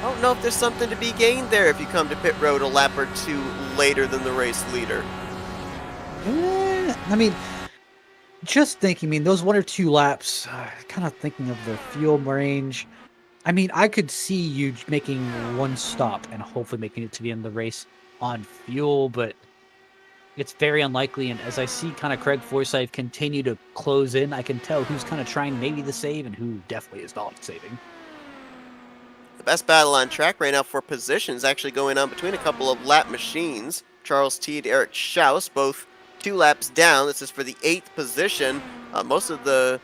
A: I don't know if there's something to be gained there if you come to pit road a lap or two later than the race leader.
B: I mean, just thinking, those 1 or 2 laps, kind of thinking of the fuel range. I mean, I could see you making one stop and hopefully making it to the end of the race on fuel, but it's very unlikely. And as I see kind of Craig Forsythe continue to close in, I can tell who's kind of trying maybe to save and who definitely is not saving.
A: The best battle on track right now for position is actually going on between a couple of lap machines. Charles Teed, Eric Schaus, both 2 laps down. This is for the 8th position. Most of the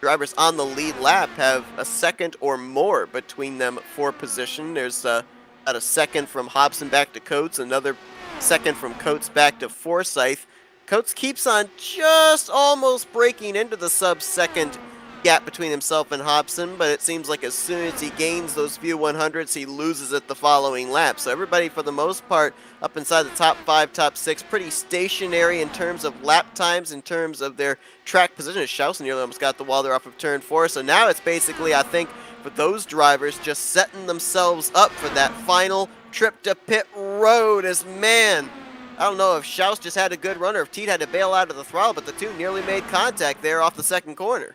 A: drivers on the lead lap have a second or more between them for position. There's about a second from Hobson back to Coates, another second from Coates back to Forsythe. Coates keeps on just almost breaking into the sub-second gap between himself and Hobson, but it seems like as soon as he gains those few 100s, he loses it the following lap. So everybody, for the most part, up inside the top 5, top 6, pretty stationary in terms of lap times, in terms of their track position. Schaus nearly almost got the wall there off of turn 4. So now it's basically, I think, for those drivers just setting themselves up for that final trip to pit road. As, man, I don't know if Schaus just had a good run or if Teed had to bail out of the throttle, but the two nearly made contact there off the second corner.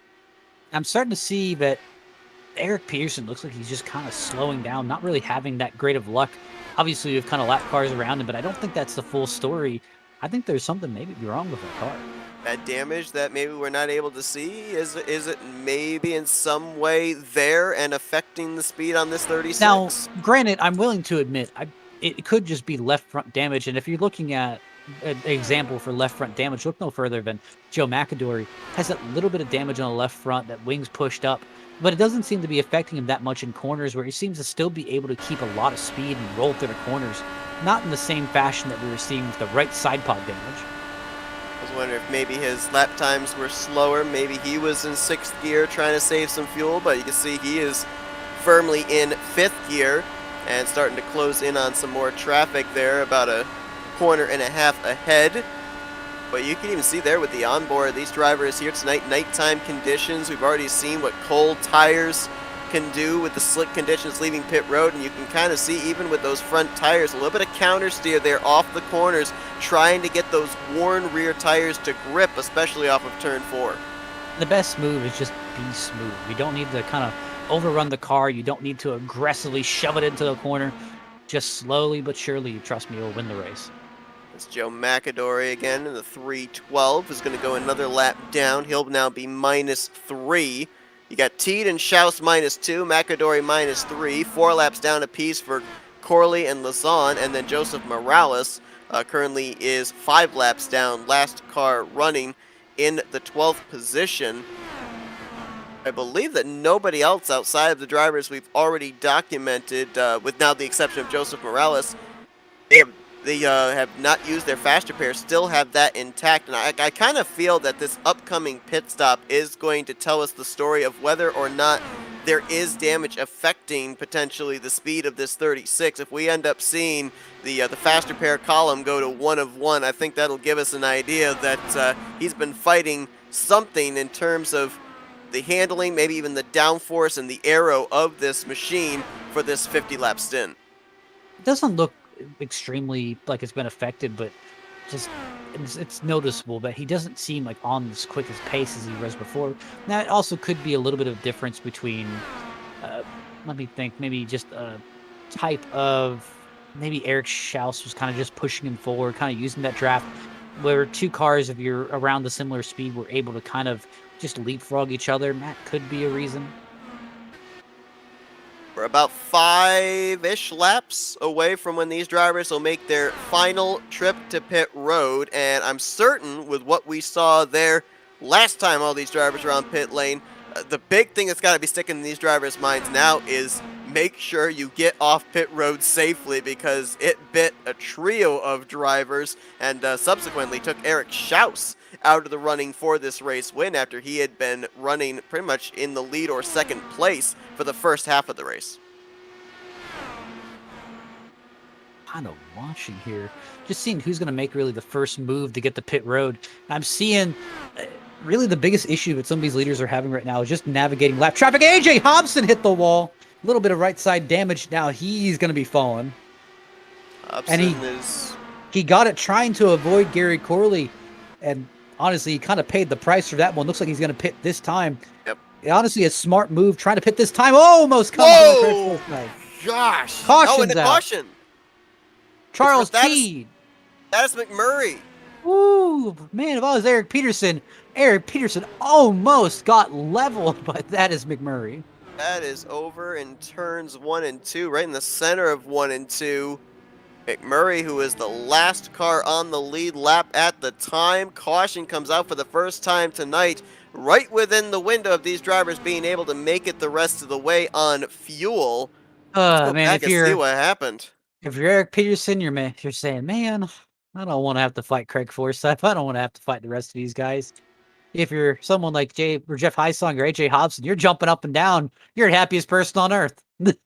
B: I'm starting to see that Eric Peterson looks like he's just kind of slowing down, not really having that great of luck. Obviously, we have kind of lap cars around him, but I don't think that's the full story. I think there's something maybe wrong with that car.
A: That damage that maybe we're not able to see, is it maybe in some way there and affecting the speed on this 36?
B: Now, granted, I'm willing to admit, it could just be left front damage, and if you're looking at an example for left front damage, look no further than Joe McAdory. Has that little bit of damage on the left front, that wings pushed up, but it doesn't seem to be affecting him that much in corners, where he seems to still be able to keep a lot of speed and roll through the corners, not in the same fashion that we were seeing with the right side pod damage.
A: I was wondering if maybe his lap times were slower, maybe he was in 6th gear trying to save some fuel, but you can see he is firmly in 5th gear and starting to close in on some more traffic there, about a corner and a half ahead. But you can even see there with the onboard, these drivers here tonight, nighttime conditions. We've already seen what cold tires can do with the slick conditions leaving pit road, and you can kind of see even with those front tires, a little bit of counter steer there off the corners, trying to get those worn rear tires to grip, especially off of turn 4.
B: The best move is just be smooth. You don't need to kind of overrun the car. You don't need to aggressively shove it into the corner. Just slowly but surely, trust me, you'll win the race.
A: It's Joe McAdory again in the 312, is going to go another lap down. He'll now be -3. You got Teed and Schaus -2, McAdory -3, 4 laps down apiece for Corley and Lazon, and then Joseph Morales currently is 5 laps down, last car running in the 12th position. I believe that nobody else outside of the drivers we've already documented, with now the exception of Joseph Morales, they have not used their fast repair, still have that intact. And I kind of feel that this upcoming pit stop is going to tell us the story of whether or not there is damage affecting potentially the speed of this 36. If we end up seeing the fast repair column go to 1 of 1, I think that'll give us an idea that he's been fighting something in terms of the handling, maybe even the downforce and the aero of this machine for this 50-lap stint.
B: It doesn't look extremely like it's been affected, but just it's noticeable that he doesn't seem like on as quick as pace as he was before. Now, it also could be a little bit of difference between, let me think, maybe just a type of, maybe Eric Schaus was kind of just pushing him forward, kind of using that draft, where 2 cars, if you're around the similar speed, were able to kind of just leapfrog each other. That could be a reason.
A: We're about 5-ish laps away from when these drivers will make their final trip to pit road, and I'm certain with what we saw there last time all these drivers were on pit lane, the big thing that's got to be sticking in these drivers' minds now is make sure you get off pit road safely, because it bit a trio of drivers and subsequently took Eric Schaus out of the running for this race win after he had been running pretty much in the lead or second place for the first half of the race.
B: Kind of watching here, just seeing who's going to make really the first move to get the pit road. I'm seeing really the biggest issue that some of these leaders are having right now is just navigating lap traffic. AJ Hobson hit the wall. A little bit of right side damage. Now he's going to be falling. And
A: Hobson is...
B: he got it trying to avoid Gary Corley. And honestly, he kind of paid the price for that one. Looks like he's going to pit this time.
A: Yep.
B: Honestly, a smart move trying to pit this time. Almost coming
A: Whoa!
B: from the
A: Gosh!
B: Caution's
A: and a
B: out.
A: caution.
B: Charles Teed.
A: That is McMurray.
B: Ooh, man, if I was Eric Peterson almost got leveled, but that is McMurray.
A: That is over in turns 1 and 2, right in the center of 1 and 2. McMurray, who is the last car on the lead lap at the time. Caution comes out for the first time tonight, right within the window of these drivers being able to make it the rest of the way on fuel. Let's go
B: Man,
A: back and see what happened.
B: If you're Eric Peterson, you're saying, man, I don't want to have to fight Craig Forsythe. I don't want to have to fight the rest of these guys. If you're someone like Jeff Heisong or AJ Hobson, you're jumping up and down. You're the happiest person on earth.
A: Did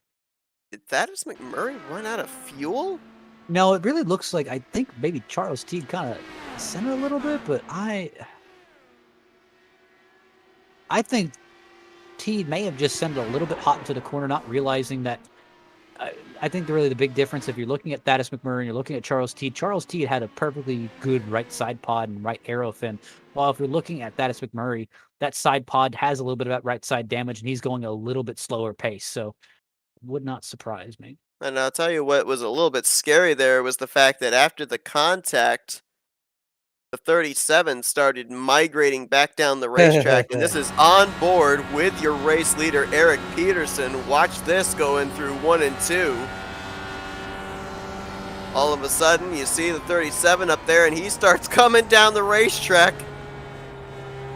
A: that as McMurray run out of fuel?
B: No, it really looks like, I think maybe Charles Teed kind of sent it a little bit, but I think Teed may have just sent it a little bit hot into the corner, not realizing that. I think really the big difference, if you're looking at Thaddeus McMurray and you're looking at Charles Teed had a perfectly good right side pod and right aero fin. While if you're looking at Thaddeus McMurray, that side pod has a little bit of that right side damage and he's going a little bit slower pace. So would not surprise me.
A: And I'll tell you what was a little bit scary there was the fact that after the contact, the 37 started migrating back down the racetrack, and this is on board with your race leader, Eric Peterson. Watch this going through 1 and 2. All of a sudden, you see the 37 up there, and he starts coming down the racetrack.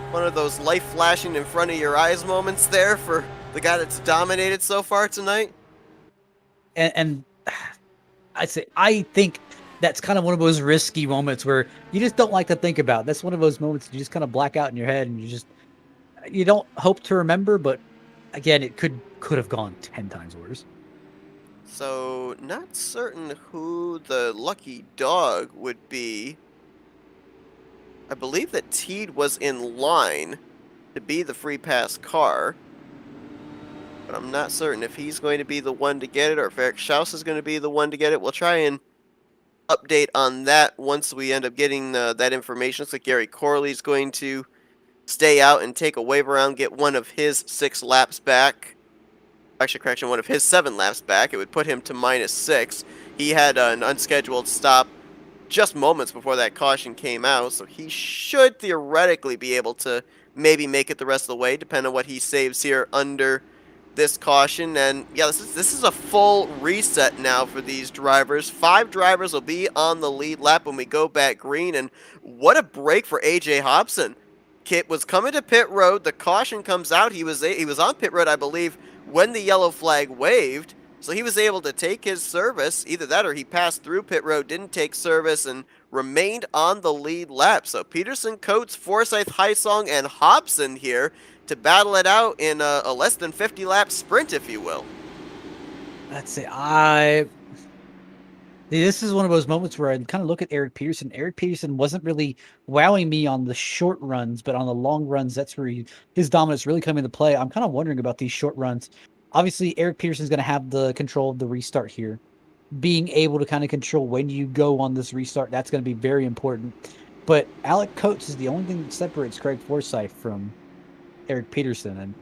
A: One of those life flashing in front of your eyes moments there for the guy that's dominated so far tonight.
B: And I think that's kind of one of those risky moments where you just don't like to think about. That's one of those moments you just kind of black out in your head and you don't hope to remember, but again, it could have gone 10 times worse.
A: So, not certain who the lucky dog would be. I believe that Teed was in line to be the free pass car, but I'm not certain if he's going to be the one to get it or if Eric Schaus is going to be the one to get it. We'll try and update on that once we end up getting that information. Looks like Gary Corley's going to stay out and take a wave around, get one of his 6 laps back. Actually, correction, one of his 7 laps back. It would put him to -6. He had an unscheduled stop just moments before that caution came out, so he should theoretically be able to maybe make it the rest of the way, depending on what he saves here under this caution. And yeah, this is a full reset now for these drivers. 5 drivers will be on the lead lap when we go back green, and what a break for AJ Hobson. Kit was coming to pit road, the caution comes out, he was on pit road, I believe, when the yellow flag waved, so he was able to take his service. Either that or he passed through pit road, didn't take service, and remained on the lead lap. So Peterson, Coates, Forsythe, Heisong, and Hobson here to battle it out in a less than 50 lap sprint, if you will.
B: That's it. This is one of those moments where I kind of look at Eric Peterson. Eric Peterson wasn't really wowing me on the short runs, but on the long runs, that's where his dominance really come into play. I'm kind of wondering about these short runs. Obviously, Eric Peterson's going to have the control of the restart here. Being able to kind of control when you go on this restart, that's going to be very important. But Alec Coates is the only thing that separates Craig Forsythe from Eric Peterson, and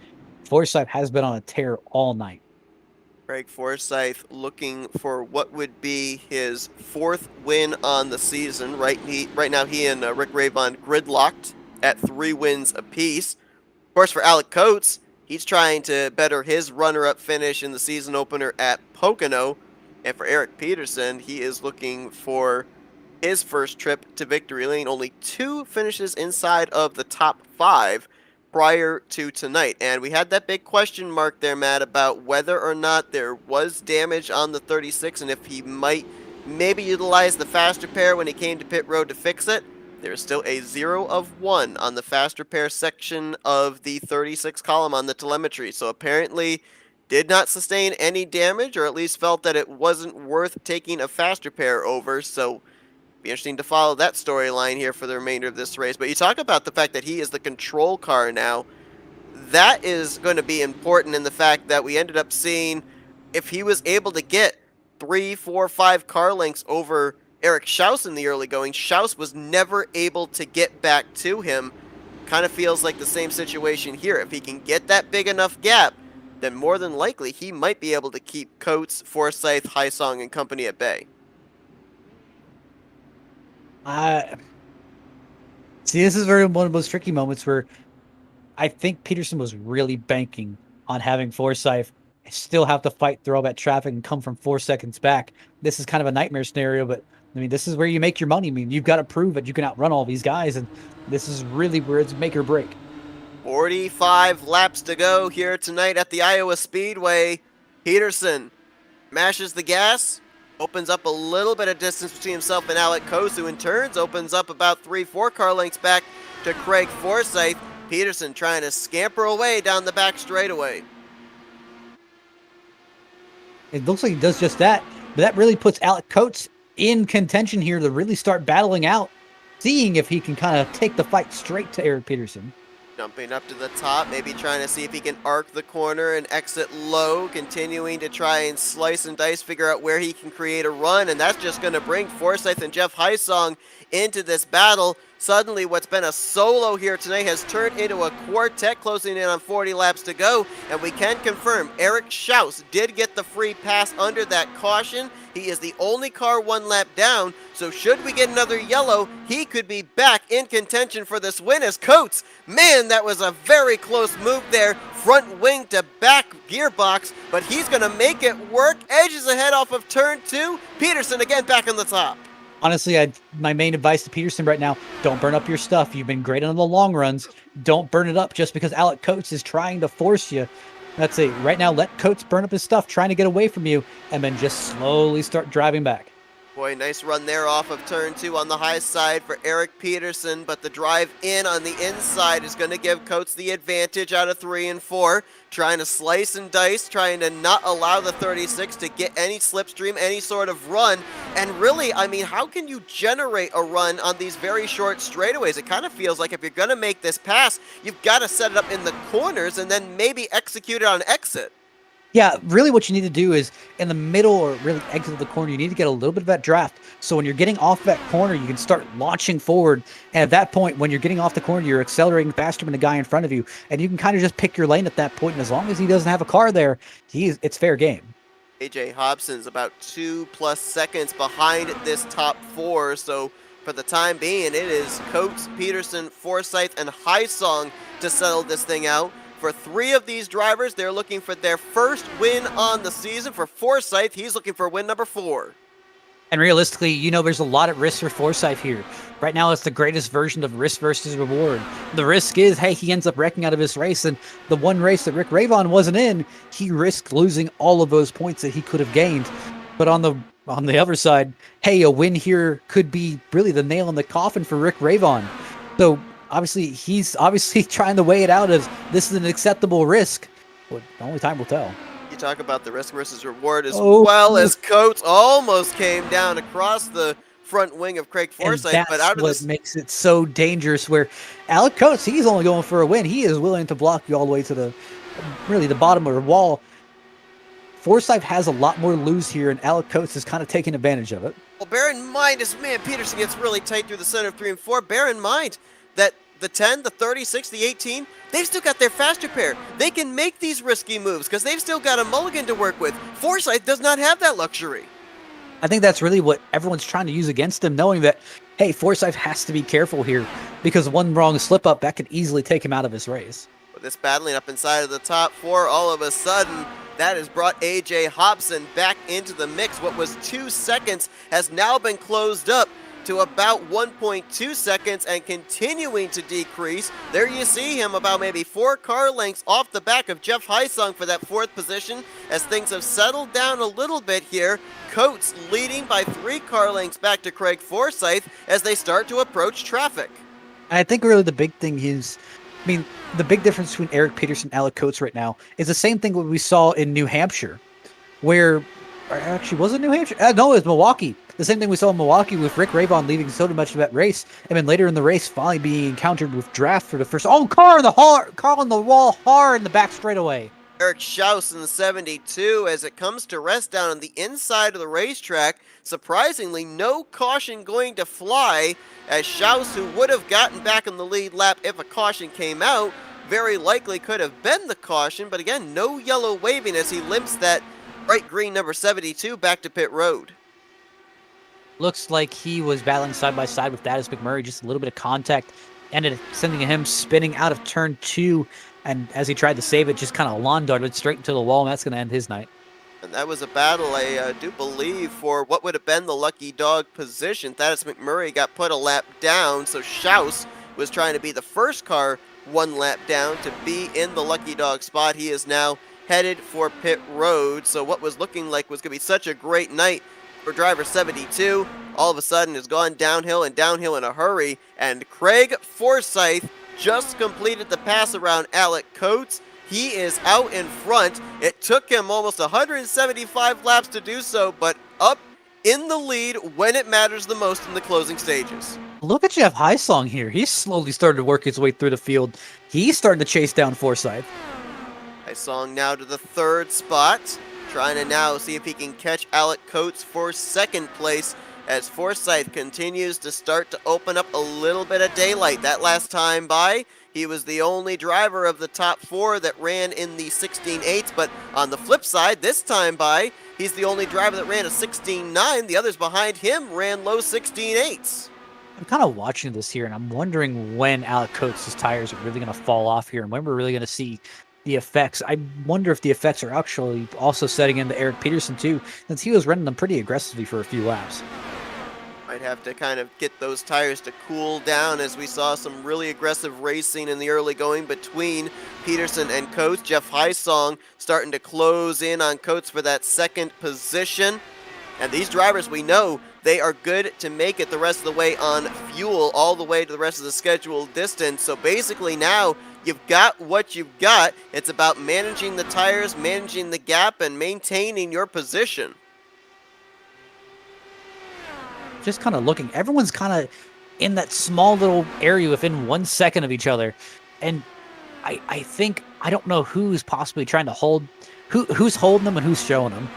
B: Forsythe has been on a tear all night.
A: Craig Forsythe looking for what would be his 4th win on the season. Right now he and Rick Ravon gridlocked at 3 wins apiece. Of course, for Alec Coates, he's trying to better his runner-up finish in the season opener at Pocono. And for Eric Peterson, he is looking for his first trip to victory lane. Only 2 finishes inside of the top 5 prior to tonight. And we had that big question mark there, Matt, about whether or not there was damage on the 36 and if he might maybe utilize the faster pair when he came to pit road to fix it. There's still a 0 of 1 on the faster pair section of the 36 column on the telemetry. So apparently did not sustain any damage, or at least felt that it wasn't worth taking a faster pair over. So be interesting to follow that storyline here for the remainder of this race. But you talk about the fact that he is the control car now. that is going to be important in the fact that we ended up seeing if he was able to get 3, 4, 5 car lengths over Eric Schaus in the early going, Schaus was never able to get back to him. Kind of feels like the same situation here. If he can get that big enough gap, then more than likely he might be able to keep Coates, Forsythe, Hysong, and company at bay.
B: See, this is one of those tricky moments where I think Peterson was really banking on having Forsythe still have to fight through all that traffic and come from 4 seconds back. This is kind of a nightmare scenario, but I mean, this is where you make your money. I mean, you've got to prove that you can outrun all these guys, and this is really where it's make or break.
A: 45 laps to go here tonight at the Iowa Speedway. Peterson mashes the gas, opens up a little bit of distance between himself and Alec Coase, who in turns opens up about 3-4 car lengths back to Craig Forsythe. Peterson trying to scamper away down the back straightaway.
B: It looks like he does just that, but that really puts Alec Coates in contention here to really start battling out, seeing if he can kind of take the fight straight to Eric Peterson.
A: Jumping up to the top, maybe trying to see if he can arc the corner and exit low, continuing to try and slice and dice, figure out where he can create a run, and that's just going to bring Forsythe and Jeff Hysong into this battle. Suddenly, what's been a solo here tonight has turned into a quartet, closing in on 40 laps to go, and we can confirm Eric Schaus did get the free pass under that caution. He is the only car 1 lap down, so should we get another yellow, he could be back in contention for this win as Coates. Man, that was a very close move there, front wing to back gearbox, but he's going to make it work. Edges ahead off of turn 2. Peterson again back on the top.
B: Honestly, my main advice to Peterson right now, don't burn up your stuff. You've been great on the long runs. Don't burn it up just because Alec Coates is trying to force you. That's it. Right now, let Coates burn up his stuff, trying to get away from you, and then just slowly start driving back.
A: Boy, nice run there off of turn 2 on the high side for Eric Peterson, but the drive in on the inside is going to give Coates the advantage out of 3 and 4. Trying to slice and dice, trying to not allow the 36 to get any slipstream, any sort of run. And really, I mean, how can you generate a run on these very short straightaways? It kind of feels like if you're going to make this pass, you've got to set it up in the corners and then maybe execute it on exit.
B: Yeah, really what you need to do is in the middle or really exit of the corner, you need to get a little bit of that draft. So when you're getting off that corner, you can start launching forward. And at that point, when you're getting off the corner, you're accelerating faster than the guy in front of you. And you can kind of just pick your lane at that point. And as long as he doesn't have a car there, it's fair game.
A: AJ Hobson's about 2+ seconds behind this top 4. So for the time being, it is Coates, Peterson, Forsythe, and Hysong to settle this thing out. For 3 of these drivers, they're looking for their first win on the season. For Forsythe, he's looking for win number 4.
B: And realistically, there's a lot at risk for Forsythe here. Right now, it's the greatest version of risk versus reward. The risk is, hey, he ends up wrecking out of his race, and the one race that Rick Ravon wasn't in, he risked losing all of those points that he could have gained. But on the other side, hey, a win here could be really the nail in the coffin for Rick Ravon. So obviously, he's trying to weigh it out as this is an acceptable risk. But only time will tell.
A: You talk about the risk versus reward as well as Coates almost came down across the front wing of Craig Forsythe.
B: And that's what makes it so dangerous, where Alec Coates, he's only going for a win. He is willing to block you all the way to the bottom of the wall. Forsythe has a lot more to lose here, and Alec Coates is kind of taking advantage of it.
A: Well, bear in mind, as Peterson gets really tight through the center of 3 and 4, bear in mind that the 10, the 36, the 18, they've still got their faster pair. They can make these risky moves because they've still got a mulligan to work with. Forsythe does not have that luxury.
B: I think that's really what everyone's trying to use against him, knowing that, hey, Forsythe has to be careful here because one wrong slip up, that could easily take him out of his race.
A: With this battling up inside of the top 4, all of a sudden, that has brought AJ Hobson back into the mix. What was 2 seconds has now been closed up to about 1.2 seconds and continuing to decrease. There you see him about maybe 4 car lengths off the back of Jeff Hysong for that 4th position as things have settled down a little bit here. Coates leading by 3 car lengths back to Craig Forsythe as they start to approach traffic.
B: I think really the big thing is, the big difference between Eric Peterson and Alec Coates right now is the same thing what we saw in New Hampshire, where Or actually, was it New Hampshire? No, it was Milwaukee. The same thing we saw in Milwaukee with Rick Ravon leaving so much of that race, and then later in the race, finally being encountered with draft for the first. Oh, car on the wall hard in the back straightaway.
A: Eric Schaus in the 72 as it comes to rest down on the inside of the racetrack. Surprisingly, no caution going to fly as Schaus, who would have gotten back in the lead lap if a caution came out, very likely could have been the caution, but again, no yellow waving as he limps that bright green number 72 back to pit road.
B: Looks like he was battling side by side with Thaddeus McMurray. Just a little bit of contact ended up sending him spinning out of turn 2. And as he tried to save it, just kind of lawn darted straight into the wall, and that's going to end his night.
A: And that was a battle, I do believe, for what would have been the lucky dog position. Thaddeus McMurray got put a lap down, so Schaus was trying to be the first car one lap down to be in the lucky dog spot. He is now headed for pit road, so what was looking like was going to be such a great night for driver 72, all of a sudden has gone downhill and downhill in a hurry, and Craig Forsythe just completed the pass around Alec Coates. He is out in front. It took him almost 175 laps to do so, but up in the lead when it matters the most in the closing stages.
B: Look at Jeff Highsong here. He's slowly started to work his way through the field. He's starting to chase down Forsythe.
A: Highsong now to the third spot, trying to now see if he can catch Alec Coates for second place as Forsythe continues to start to open up a little bit of daylight. That last time by, he was the only driver of the top 4 that ran in the 16.8s, but on the flip side, this time by, he's the only driver that ran a 16.9. The others behind him ran low 16.8s.
B: I'm kind of watching this here, and I'm wondering when Alec Coates' tires are really going to fall off here and when we're really going to see the effects. I wonder if the effects are actually also setting into Eric Peterson, too, since he was running them pretty aggressively for a few laps.
A: Might have to kind of get those tires to cool down as we saw some really aggressive racing in the early going between Peterson and Coates. Jeff Highsong starting to close in on Coates for that second position. And these drivers, we know they are good to make it the rest of the way on fuel, all the way to the rest of the scheduled distance. So basically now you've got what you've got. It's about managing the tires, managing the gap, and maintaining your position.
B: Just kind of looking, everyone's kind of in that small little area within 1 second of each other. And I think, I don't know who's possibly trying to hold, who's holding them and who's showing them.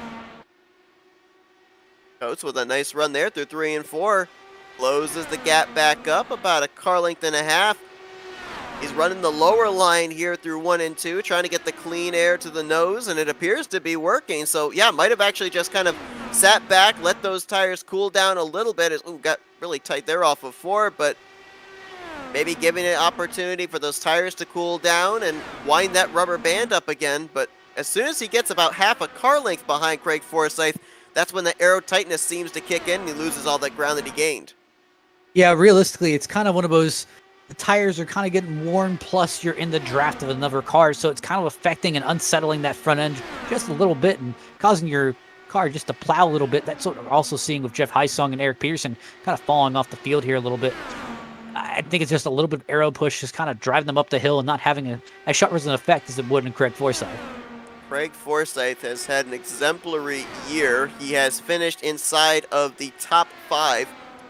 A: Coates with a nice run there through 3 and 4. Closes the gap back up about a car length and a half. He's running the lower line here through 1 and 2, trying to get the clean air to the nose, and it appears to be working. So, yeah, might have actually just kind of sat back, let those tires cool down a little bit. Ooh, got really tight there off of 4, but maybe giving it an opportunity for those tires to cool down and wind that rubber band up again. But as soon as he gets about half a car length behind Craig Forsythe, that's when the aero tightness seems to kick in and he loses all that ground that he gained.
B: Yeah, realistically, it's kind of one of those, the tires are kind of getting worn, plus you're in the draft of another car, so it's kind of affecting and unsettling that front end just a little bit and causing your car just to plow a little bit. That's what we're also seeing with Jeff Highsong and Eric Peterson kind of falling off the field here a little bit. I think it's just a little bit of aero push, just kind of driving them up the hill and not having as sharp as an effect as it would in Craig Forsythe.
A: Craig Forsythe has had an exemplary year. He has finished inside of the top 5,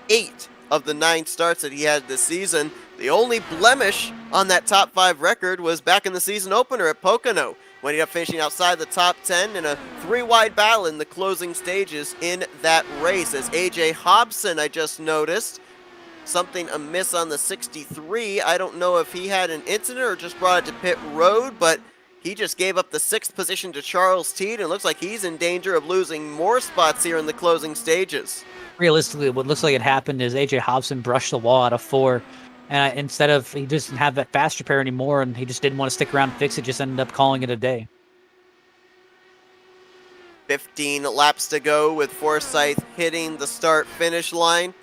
A: 8 of the 9 starts that he had this season. The only blemish on that top 5 record was back in the season opener at Pocono, when he ended up finishing outside the top 10 in a 3-wide battle in the closing stages in that race. As A.J. Hobson, I just noticed, something amiss on the 63. I don't know if he had an incident or just brought it to pit road, but he just gave up the 6th position to Charles Teed, and it looks like he's in danger of losing more spots here in the closing stages.
B: Realistically, what looks like it happened is A.J. Hobson brushed the wall out of 4, and instead of, he doesn't have that fast repair anymore, and he just didn't want to stick around and fix it, just ended up calling it a day.
A: 15 laps to go with Forsythe hitting the start-finish line.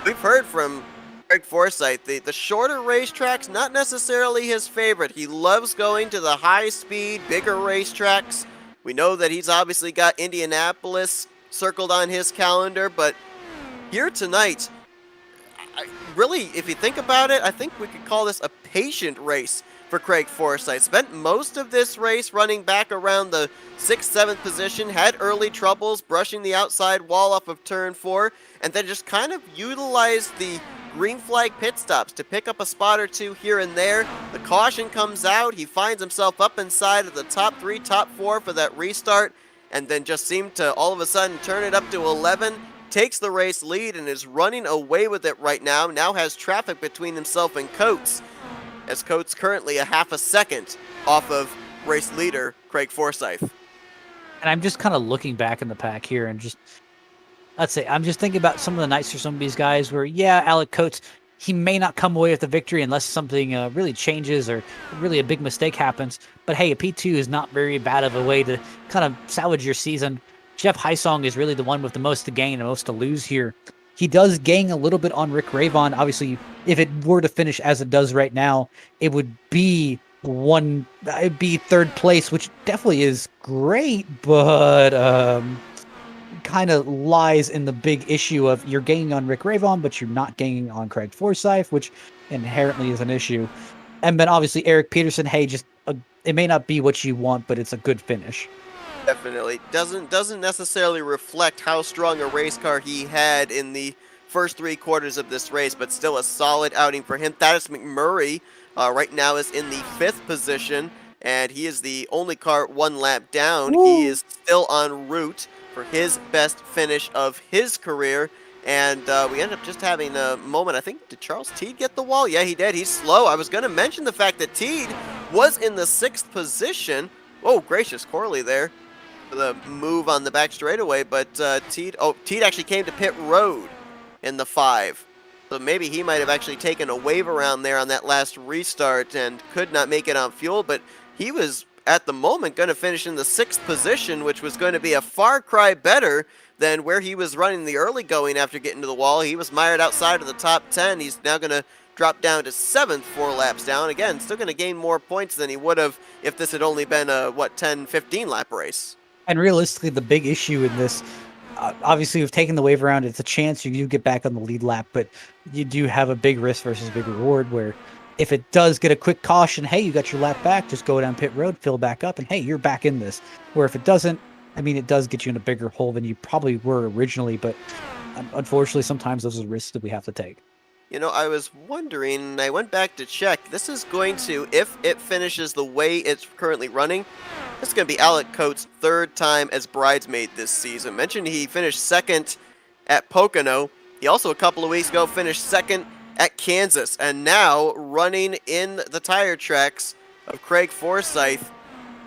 A: We've heard from Craig Forsythe, the shorter racetracks, not necessarily his favorite. He loves going to the high-speed, bigger racetracks. We know that he's obviously got Indianapolis circled on his calendar, but here tonight, really, if you think about it, I think we could call this a patient race. for Craig Forsythe. Spent most of this race running back around the 6th, 7th position, had early troubles brushing the outside wall off of turn 4, and then just kind of utilized the green flag pit stops to pick up a spot or two here and there. The caution comes out, he finds himself up inside of the top 3, top 4 for that restart, and then just seemed to all of a sudden turn it up to 11, takes the race lead and is running away with it right now. Now has traffic between himself and Coates, as Coates currently a half a second off of race leader Craig Forsythe.
B: And I'm just kind of looking back in the pack here and just, let's say, I'm just thinking about some of the nights for some of these guys where, yeah, Alec Coates, he may not come away with the victory unless something really changes or really a big mistake happens. But hey, a P2 is not very bad of a way to kind of salvage your season. Jeff Hysong is really the one with the most to gain and most to lose here. He does gain a little bit on Rick Ravon. Obviously, if it were to finish as it does right now, it would be it'd be third place, which definitely is great, but kind of lies in the big issue of you're gaining on Rick Ravon, but you're not gaining on Craig Forsythe, which inherently is an issue. And then obviously Eric Peterson, hey, it may not be what you want, but it's a good finish.
A: Definitely. Doesn't necessarily reflect how strong a race car he had in the first 3 quarters of this race, but still a solid outing for him. Thaddeus McMurray right now is in the 5th position, and he is the only car 1 lap down.
B: Woo.
A: He is still en route for his best finish of his career, and we ended up just having a moment. I think, did Charles Teed get the wall? Yeah, he did. He's slow. I was going to mention the fact that Teed was in the 6th position. Oh, gracious, Corley there. The move on the back straightaway, but Teed actually came to pit road in the 5. So maybe he might have actually taken a wave around there on that last restart and could not make it on fuel, but he was at the moment going to finish in the 6th position, which was going to be a far cry better than where he was running the early going after getting to the wall. He was mired outside of the top 10. He's now going to drop down to 7th 4 laps down. Again, still going to gain more points than he would have if this had only been a, 10, 15 lap race.
B: And realistically, the big issue in this, obviously, we've taken the wave around. It's a chance you do get back on the lead lap, but you do have a big risk versus big reward where if it does get a quick caution, hey, you got your lap back, just go down pit road, fill back up, and hey, you're back in this. Where if it doesn't, I mean, it does get you in a bigger hole than you probably were originally, but unfortunately, sometimes those are risks that we have to take.
A: You know, I was wondering, and I went back to check. This is going to, if it finishes the way it's currently running, this is going to be Alec Coates' 3rd time as bridesmaid this season. Mentioned he finished 2nd at Pocono. He also, a couple of weeks ago, finished 2nd at Kansas. And now, running in the tire tracks of Craig Forsythe,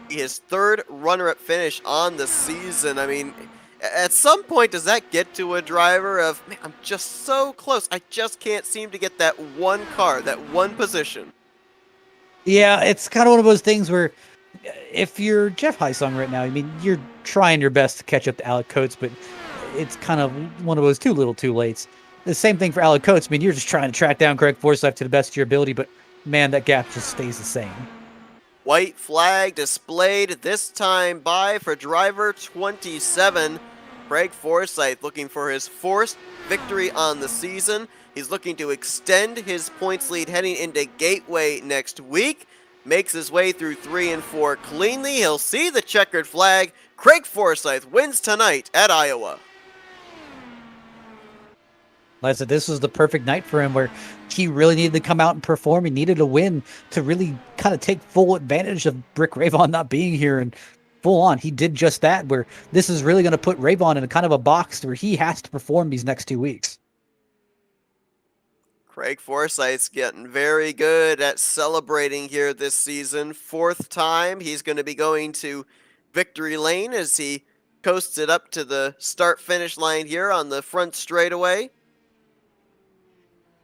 A: his 3rd runner-up finish on the season. I mean, at some point, does that get to a driver of, man, I'm just so close. I just can't seem to get that one car, that one position.
B: Yeah, it's kind of one of those things where if you're Jeff Hysong right now, I mean, you're trying your best to catch up to Alec Coates, but it's kind of one of those too little too lates. The same thing for Alec Coates. I mean, you're just trying to track down Craig Forsythe to the best of your ability, but man, that gap just stays the same.
A: White flag displayed this time by for driver 27, Craig Forsythe, looking for his 4th victory on the season. He's looking to extend his points lead heading into Gateway next week. Makes his way through 3 and 4 cleanly. He'll see the checkered flag. Craig Forsythe wins tonight at Iowa.
B: Like I said, this was the perfect night for him where he really needed to come out and perform. He needed a win to really kind of take full advantage of Rick Ravon not being here and full on. He did just that, where this is really going to put Ravon in a kind of a box where he has to perform these next 2 weeks.
A: Craig Forsythe's getting very good at celebrating here this season. 4th time he's going to be going to victory lane as he coasts it up to the start-finish line here on the front straightaway.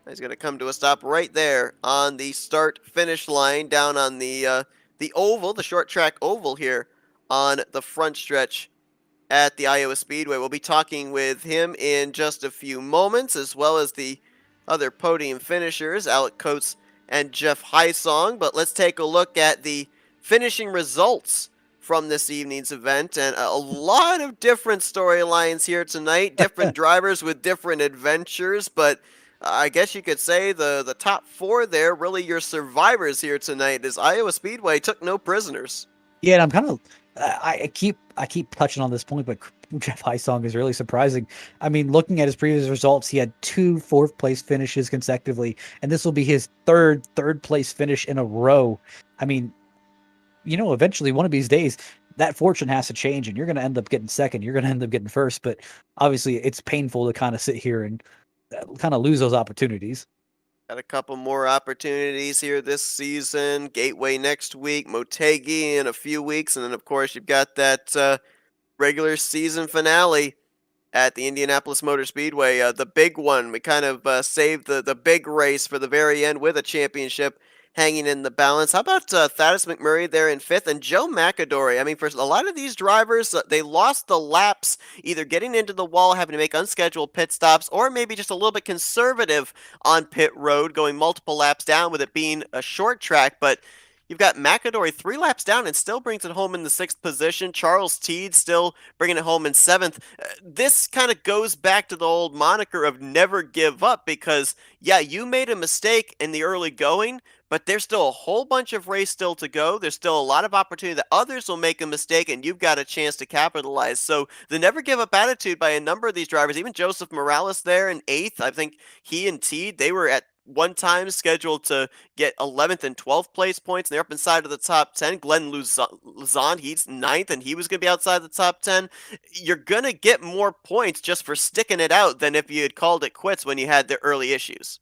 A: He's going to come to a stop right there on the start-finish line down on the oval, the short track oval here on the front stretch at the Iowa Speedway. We'll be talking with him in just a few moments, as well as the other podium finishers, Alec Coates and Jeff Hysong. But let's take a look at the finishing results from this evening's event, and a lot of different storylines here tonight, different drivers with different adventures, but I guess you could say the top four there, really your survivors here tonight, as Iowa Speedway took no prisoners.
B: Yeah, and I'm kind of I keep touching on this point, but Jeff Hysong is really surprising. I mean, looking at his previous results, he had two fourth place finishes consecutively, and this will be his third place finish in a row. I mean, eventually one of these days that fortune has to change, and you're going to end up getting second. You're going to end up getting first, but obviously it's painful to kind of sit here and kind of lose those opportunities.
A: Got a couple more opportunities here this season. Gateway next week, Motegi in a few weeks, and then of course you've got that regular season finale at the Indianapolis Motor Speedway. The big one. We kind of saved the big race for the very end with a championship hanging in the balance. How about Thaddeus McMurray there in fifth and Joe McAdory? I mean, for a lot of these drivers, they lost the laps either getting into the wall, having to make unscheduled pit stops, or maybe just a little bit conservative on pit road, going multiple laps down with it being a short track. But you've got McAdory 3 laps down and still brings it home in the sixth position. Charles Teed still bringing it home in seventh. This kind of goes back to the old moniker of never give up because, yeah, you made a mistake in the early going, but there's still a whole bunch of race still to go. There's still a lot of opportunity that others will make a mistake and you've got a chance to capitalize. So the never give up attitude by a number of these drivers, even Joseph Morales there in eighth, I think he and Teed, they were at one time scheduled to get 11th and 12th place points, and they're up inside of the top 10. Glenn Luzon, he's ninth, and he was going to be outside the top 10. You're going to get more points just for sticking it out than if you had called it quits when you had the early issues.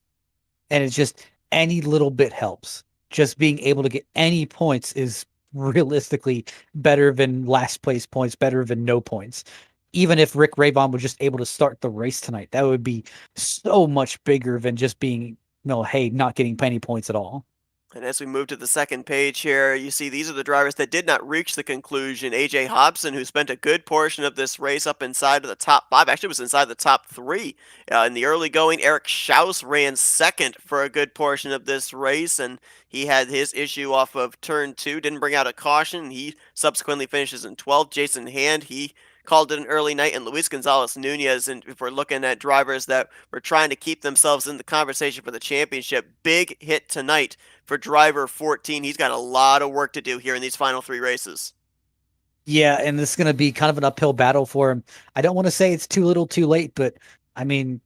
B: And it's just any little bit helps. Just being able to get any points is realistically better than last place points, better than no points. Even if Rick Ravon was just able to start the race tonight, that would be so much bigger than just being, hey, not getting penny points at all.
A: And as we move to the second page here, you see these are the drivers that did not reach the conclusion. AJ Hobson, who spent a good portion of this race up inside of the top five, actually was inside the top three in the early going. Eric Schaus ran second for a good portion of this race, and he had his issue off of turn two, didn't bring out a caution. He subsequently finishes in 12th. Jason Hand, he called it an early night, and Luis Gonzalez Nunez. And if we're looking at drivers that were trying to keep themselves in the conversation for the championship, big hit tonight for driver 14. He's got a lot of work to do here in these final three races.
B: Yeah, and this is going to be kind of an uphill battle for him. I don't want to say it's too little too late, but I mean,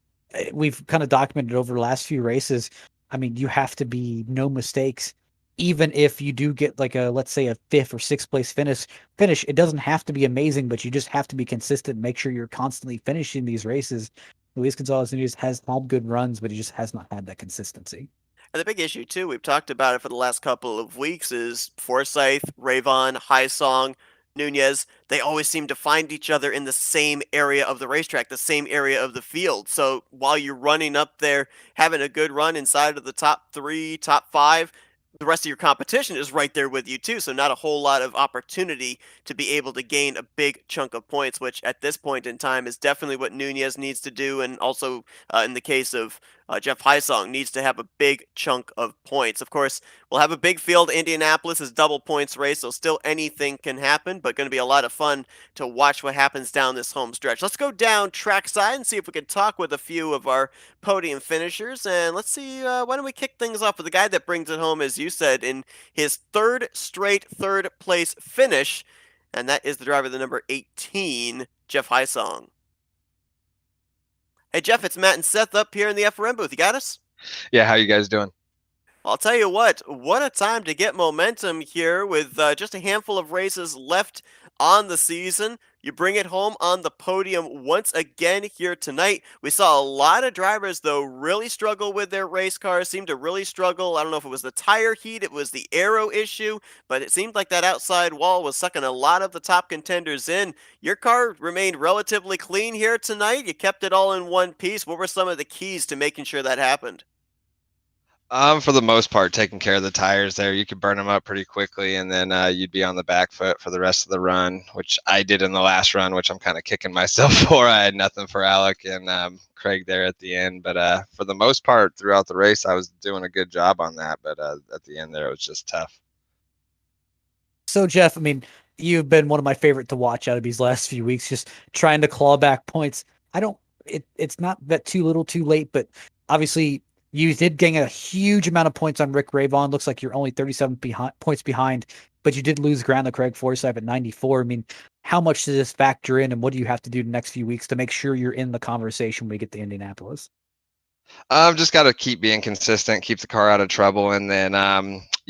B: we've kind of documented over the last few races. I mean, you have to be no mistakes. Even if you do get like let's say a fifth or sixth place finish, it doesn't have to be amazing, but you just have to be consistent. Make sure you're constantly finishing these races. Luis Gonzalez Nunez has had good runs, but he just has not had that consistency.
A: And the big issue, too, we've talked about it for the last couple of weeks, is Forsythe, Ravon, Hysong, Nunez. They always seem to find each other in the same area of the racetrack, the same area of the field. So while you're running up there, having a good run inside of the top three, top five, the rest of your competition is right there with you too. So not a whole lot of opportunity to be able to gain a big chunk of points, which at this point in time is definitely what Nunez needs to do. And also in the case of Jeff Hysong, needs to have a big chunk of points. Of course, we'll have a big field. Indianapolis is double points race, so still anything can happen, but going to be a lot of fun to watch what happens down this home stretch. Let's go down trackside and see if we can talk with a few of our podium finishers. And let's see, why don't we kick things off with the guy that brings it home, as you said, in his third straight third place finish, and that is the driver, the number 18, Jeff Hysong. Hey, Jeff, it's Matt and Seth up here in the FRM booth. You got us?
C: Yeah, how you guys doing?
A: I'll tell you what a time to get momentum here with just a handful of races left on the season. You bring it home on the podium once again here tonight. We saw a lot of drivers, though, really struggle with their race cars, seemed to really struggle. I don't know if it was the tire heat, it was the aero issue, but it seemed like that outside wall was sucking a lot of the top contenders in. Your car remained relatively clean here tonight. You kept it all in one piece. What were some of the keys to making sure that happened?
C: For the most part, taking care of the tires there. You could burn them up pretty quickly, and then you'd be on the back foot for the rest of the run, which I did in the last run, which I'm kind of kicking myself for. I had nothing for Alec and Craig there at the end, but for the most part, throughout the race, I was doing a good job on that, but at the end there, it was just tough.
B: So, Jeff, I mean, you've been one of my favorite to watch out of these last few weeks, just trying to claw back points. It's not that too little too late, but obviously, you did gain a huge amount of points on Rick Ravon. Looks like you're only 37 points behind, but you did lose ground to Craig Forsythe at 94. I mean, how much does this factor in, and what do you have to do the next few weeks to make sure you're in the conversation when we get to Indianapolis?
C: Just got to keep being consistent, keep the car out of trouble, and then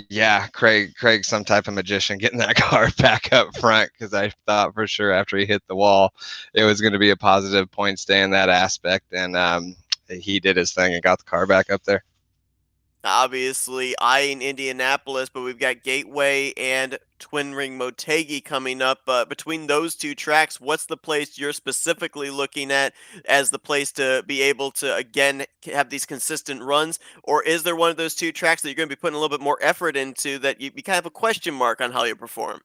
C: yeah, Craig's some type of magician getting that car back up front, because I thought for sure after he hit the wall, it was going to be a positive points day in that aspect, and he did his thing and got the car back up there.
A: Obviously eyeing Indianapolis, but we've got Gateway and Twin Ring Motegi coming up. Between those two tracks, what's the place you're specifically looking at as the place to be able to, again, have these consistent runs? Or is there one of those two tracks that you're going to be putting a little bit more effort into that you kind of have a question mark on how you perform?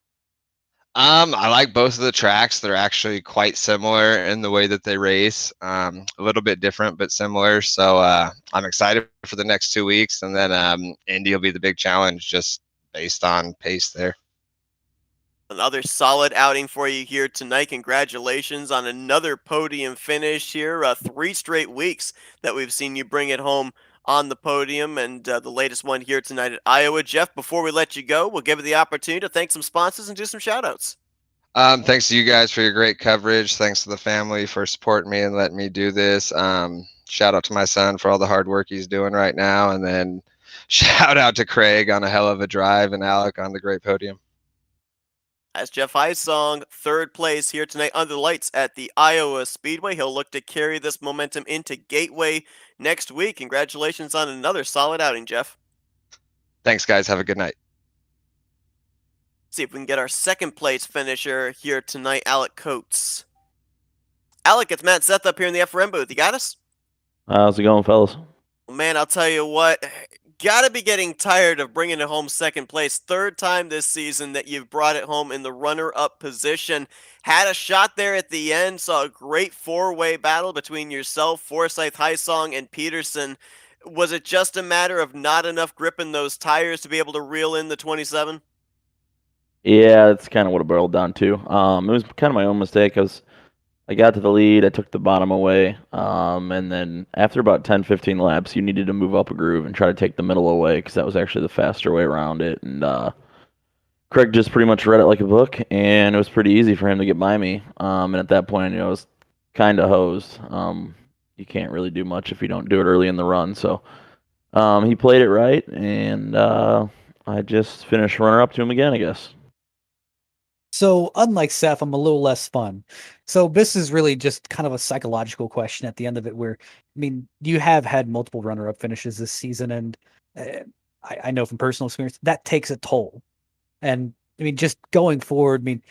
C: I like both of the tracks. They're actually quite similar in the way that they race. A little bit different, but similar. So I'm excited for the next 2 weeks, and then Indy will be the big challenge, just based on pace there.
A: Another solid outing for you here tonight. Congratulations on another podium finish here. 3 straight weeks that we've seen you bring it home on the podium, and the latest one here tonight at Iowa. Jeff, before we let you go, we'll give you the opportunity to thank some sponsors and do some shout-outs.
C: Thanks to you guys for your great coverage. Thanks to the family for supporting me and letting me do this. Shout out to my son for all the hard work he's doing right now, and then shout out to Craig on a hell of a drive, and Alec on the great podium.
A: As Jeff Heisong, third place here tonight under the lights at the Iowa Speedway. He'll look to carry this momentum into Gateway next week. Congratulations on another solid outing, Jeff.
C: Thanks, guys. Have a good night.
A: See if we can get our second place finisher here tonight, Alec Coates. Alec, it's Matt Seth up here in the FRM booth. You got us?
D: How's it going, fellas?
A: Man, I'll tell you what, gotta be getting tired of bringing it home second place. Third time this season that you've brought it home in the runner-up position. Had a shot there at the end, saw a great four-way battle between yourself, Forsythe, Heisong, and Peterson. Was it just a matter of not enough grip in those tires to be able to reel in the 27?
D: Yeah, that's kind of what it boiled down to. It was kind of my own mistake. I got to the lead, I took the bottom away, and then after about 10, 15 laps, you needed to move up a groove and try to take the middle away, because that was actually the faster way around it. And Craig just pretty much read it like a book, and it was pretty easy for him to get by me. And at that point, I was kind of hosed. You can't really do much if you don't do it early in the run. So he played it right, and I just finished runner-up to him again, I guess.
B: So, unlike Seth, I'm a little less fun. So, this is really just kind of a psychological question at the end of it, where, I mean, you have had multiple runner-up finishes this season, and I know from personal experience, that takes a toll. And, I mean, just going forward, I mean,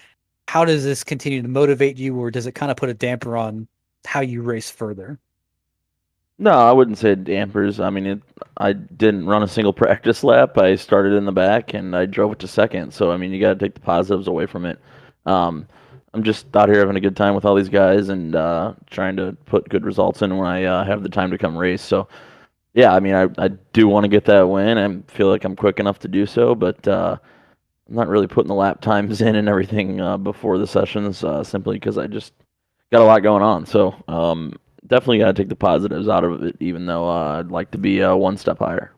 B: how does this continue to motivate you, or does it kind of put a damper on how you race further?
D: No, I wouldn't say it dampers. I mean, I didn't run a single practice lap. I started in the back and I drove it to second. So, I mean, you got to take the positives away from it. I'm just out here having a good time with all these guys and trying to put good results in when I have the time to come race. So, yeah, I mean, I do want to get that win. I feel like I'm quick enough to do so, but I'm not really putting the lap times in and everything before the sessions simply because I just got a lot going on. So, definitely got to take the positives out of it, even though I'd like to be one step higher.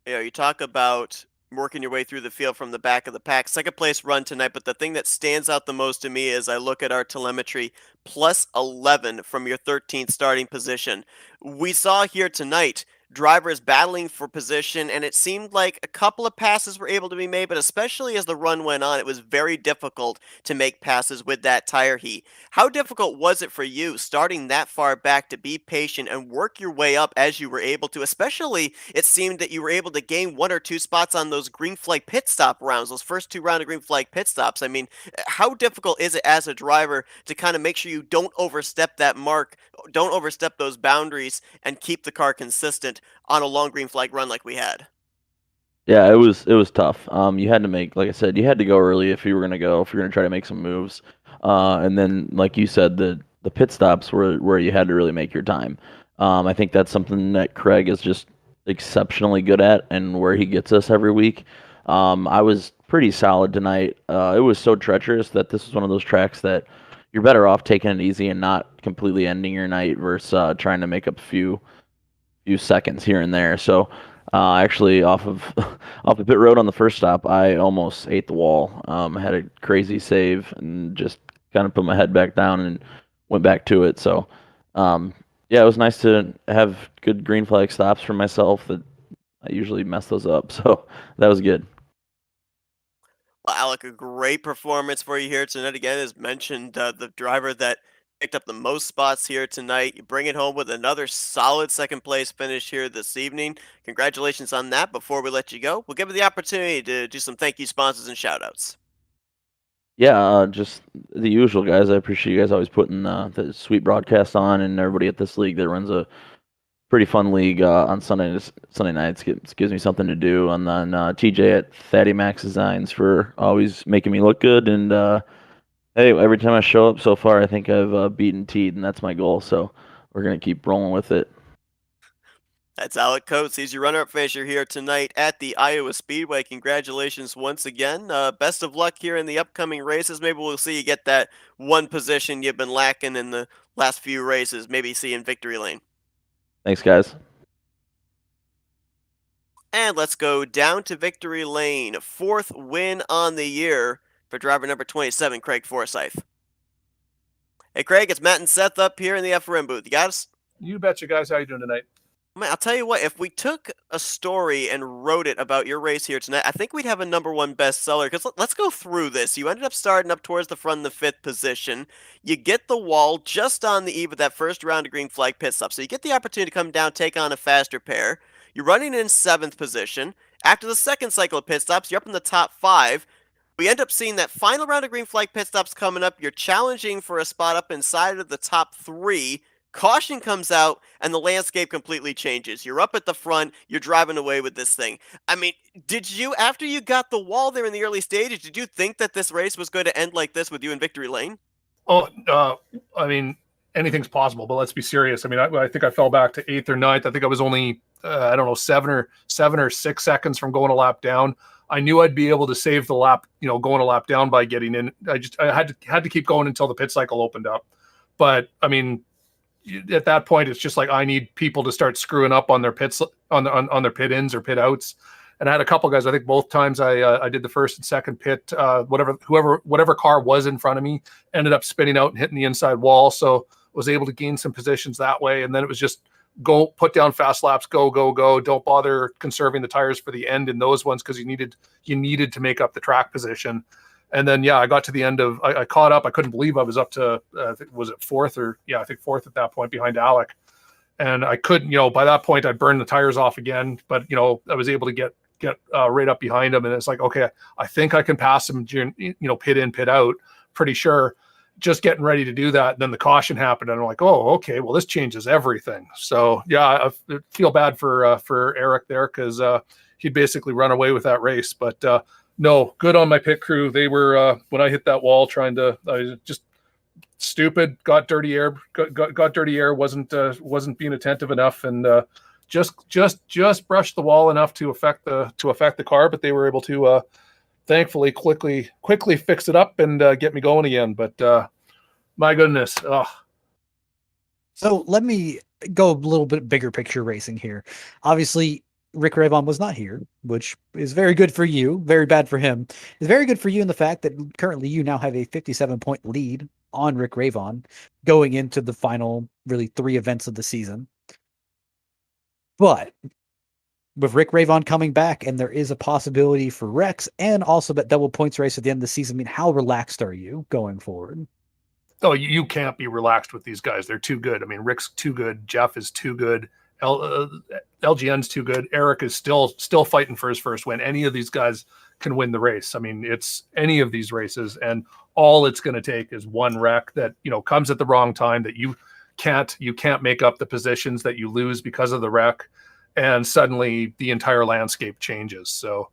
A: Yeah, you talk about working your way through the field from the back of the pack. Second place run tonight, but the thing that stands out the most to me as I look at our telemetry, plus 11 from your 13th starting position. We saw here tonight drivers battling for position, and it seemed like a couple of passes were able to be made, but especially as the run went on, it was very difficult to make passes with that tire heat. How difficult was it for you starting that far back to be patient and work your way up as you were able to? Especially, it seemed that you were able to gain 1 or 2 spots on those green flag pit stop rounds, those first 2 round of green flag pit stops. I mean, how difficult is it as a driver to kind of make sure you don't overstep that mark, don't overstep those boundaries, and keep the car consistent on a long green flag run like we had?
D: Yeah, it was tough. You had to make, like I said, you had to go early if you were gonna go, if you're gonna try to make some moves. And then, like you said, the pit stops were where you had to really make your time. I think that's something that Craig is just exceptionally good at, and where he gets us every week. I was pretty solid tonight. It was so treacherous that this is one of those tracks that you're better off taking it easy and not completely ending your night versus trying to make up a few few seconds here and there. So actually off of off the pit road on the first stop, I almost ate the wall. I had a crazy save and just kind of put my head back down and went back to it. So yeah, it was nice to have good green flag stops for myself. That I usually mess those up, so that was good.
A: Well, Alec, a great performance for you here tonight. Again, as mentioned, the driver that picked up the most spots here tonight. You bring it home with another solid second place finish here this evening. Congratulations on that. Before we let you go, we'll give you the opportunity to do some thank you sponsors and shout outs.
D: Yeah, just the usual guys. I appreciate you guys always putting the sweet broadcast on, and everybody at this league that runs a pretty fun league on Sunday nights. Gives me something to do, and then TJ at Thaddy Max Designs for always making me look good. And hey, every time I show up so far, I think I've beaten Teed, and that's my goal. So we're gonna keep rolling with it.
A: That's Alec Coates. He's your runner-up finisher here tonight at the Iowa Speedway. Congratulations once again. Best of luck here in the upcoming races. Maybe we'll see you get that one position you've been lacking in the last few races. Maybe see you in victory lane.
D: Thanks, guys.
A: And let's go down to victory lane. Fourth win on the year for driver number 27, Craig Forsythe. Hey, Craig, it's Matt and Seth up here in the FRM booth. You got us?
E: You betcha, guys. How you doing tonight?
A: Man, I'll tell you what, if we took a story and wrote it about your race here tonight, I think we'd have a #1 bestseller. Because let's go through this. You ended up starting up towards the front in the 5th position. You get the wall just on the eve of that first round of green flag pit stop. So you get the opportunity to come down, take on a faster pair. You're running in 7th position. After the second cycle of pit stops, you're up in the top 5. We end up seeing that final round of green flag pit stops coming up. You're challenging for a spot up inside of the top 3. Caution comes out, and the landscape completely changes. You're up at the front. You're driving away with this thing. I mean, did you, after you got the wall there in the early stages, did you think that this race was going to end like this with you in victory lane?
E: Oh, I mean, anything's possible, but let's be serious. I mean, I think I fell back to 8th or 9th. I think I was only, I don't know, 7 or 6 seconds from going a lap down. I knew I'd be able to save the lap, going a lap down by getting in. I had to keep going until the pit cycle opened up. But I mean, at that point, it's just like I need people to start screwing up on their pits, on their pit ins or pit outs. And I had a couple guys. I think both times I did the first and second pit. Whatever car was in front of me ended up spinning out and hitting the inside wall. So was able to gain some positions that way. And then it was just go put down fast laps, go. Don't bother conserving the tires for the end in those ones because you needed to make up the track position. And then, I got to the end of, I caught up. I couldn't believe I was up to, was it 4th or, I think 4th at that point behind Alec. And I couldn't, by that point, I'd burned the tires off again. But, I was able to get right up behind him. And it's like, okay, I think I can pass him, pit in, pit out, pretty sure. Just getting ready to do that. And then the caution happened. And I'm like, oh, okay, well, this changes everything. So, I feel bad for Eric there because he'd basically run away with that race. But, no, good on my pit crew. They were when I hit that wall, I was just stupid. Got dirty air. Got dirty air. Wasn't being attentive enough, and just brushed the wall enough to affect the car. But they were able to, thankfully, quickly fix it up and get me going again. But my goodness,
B: So let me go a little bit bigger picture racing here. Obviously, Rick Ravon was not here, which is very good for you, very bad for him. It's very good for you in the fact that currently you now have a 57-point lead on Rick Ravon going into the final, really 3 events of the season. But with Rick Ravon coming back, and there is a possibility for Rex and also that double points race at the end of the season, I mean, how relaxed are you going forward?
E: oh, you can't be relaxed with these guys. They're too good. I mean, Rick's too good. Jeff is too good. LGN's too good. Eric is still fighting for his first win. Any of these guys can win the race. I mean, it's any of these races, and all it's going to take is one wreck that comes at the wrong time that you can't make up the positions that you lose because of the wreck, and suddenly the entire landscape changes. So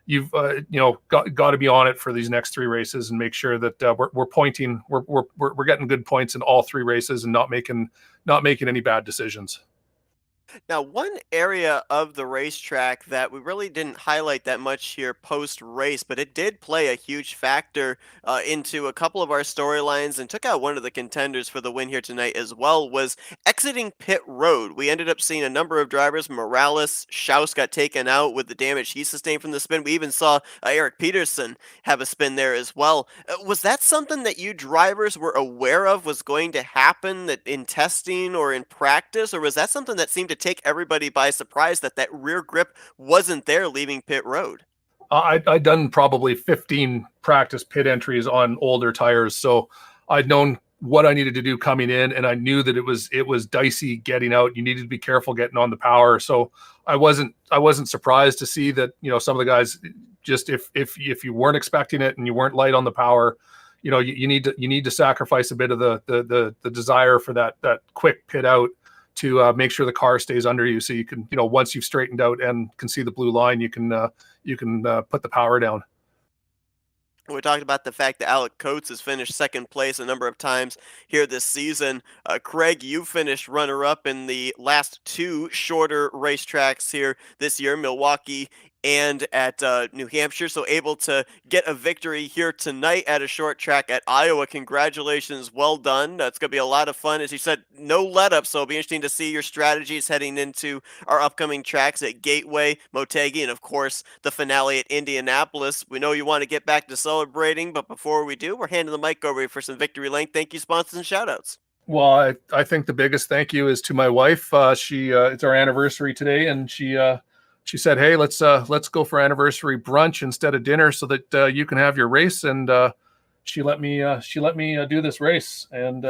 E: you've got to be on it for these next 3 races and make sure that we're getting good points in all 3 races and not making any bad decisions.
A: Now, one area of the racetrack that we really didn't highlight that much here post race, but it did play a huge factor into a couple of our storylines and took out one of the contenders for the win here tonight as well, was exiting pit road. We ended up seeing a number of drivers. Morales, Schaus got taken out with the damage he sustained from the spin. We even saw Eric Peterson have a spin there as well. Was that something that you drivers were aware of was going to happen that in testing or in practice, or was that something that seemed to take everybody by surprise that that rear grip wasn't there leaving pit road?
E: I'd done probably 15 practice pit entries on older tires, so I'd known what I needed to do coming in, and I knew that it was dicey getting out. You needed to be careful getting on the power, so I wasn't surprised to see that some of the guys just if you weren't expecting it and you weren't light on the power, you need to sacrifice a bit of the desire for that quick pit out to make sure the car stays under you, so you can once you've straightened out and can see the blue line, you can put the power down.
A: We talked about the fact that Alec Coates has finished second place a number of times here this season. Craig, you finished runner-up in the last two shorter racetracks here this year, Milwaukee and at New Hampshire, so able to get a victory here tonight at a short track at Iowa. Congratulations, well done. It's going to be a lot of fun. As you said, no let-up, so it'll be interesting to see your strategies heading into our upcoming tracks at Gateway, Motegi, and of course the finale at Indianapolis. We know you want to get back to celebrating, but before we do, we're handing the mic over for some victory lane thank you, sponsors, and shout-outs.
E: Well, I think the biggest thank you is to my wife. It's our anniversary today, and she said, "Hey, let's go for anniversary brunch instead of dinner, so that you can have your race." And she let me do this race, and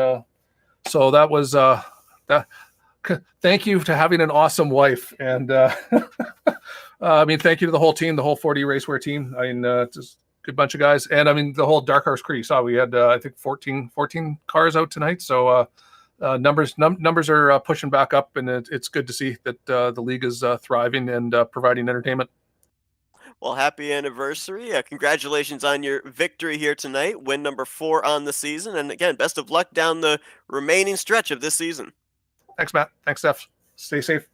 E: so that was that. Thank you to having an awesome wife, and I mean, thank you to the whole team, the whole 4D Racewear team. I mean, just a good bunch of guys, and I mean the whole Dark Horse crew. You saw we had I think 14 cars out tonight, so. Numbers are pushing back up, and it's good to see that the league is thriving and providing entertainment.
A: Well, happy anniversary. Congratulations on your victory here tonight, win number 4 on the season. And again, best of luck down the remaining stretch of this season.
E: Thanks, Matt. Thanks, Steph. Stay safe.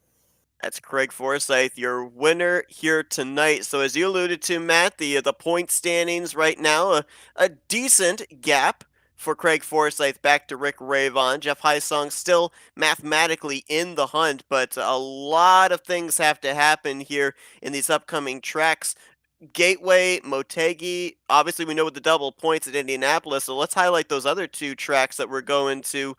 A: That's Craig Forsythe, your winner here tonight. So as you alluded to, Matt, the point standings right now, a decent gap for Craig Forsythe back to Rick Ravon. Jeff Hysong still mathematically in the hunt, but a lot of things have to happen here in these upcoming tracks. Gateway, Motegi, obviously we know with the double points at Indianapolis, so let's highlight those other two tracks that we're going to.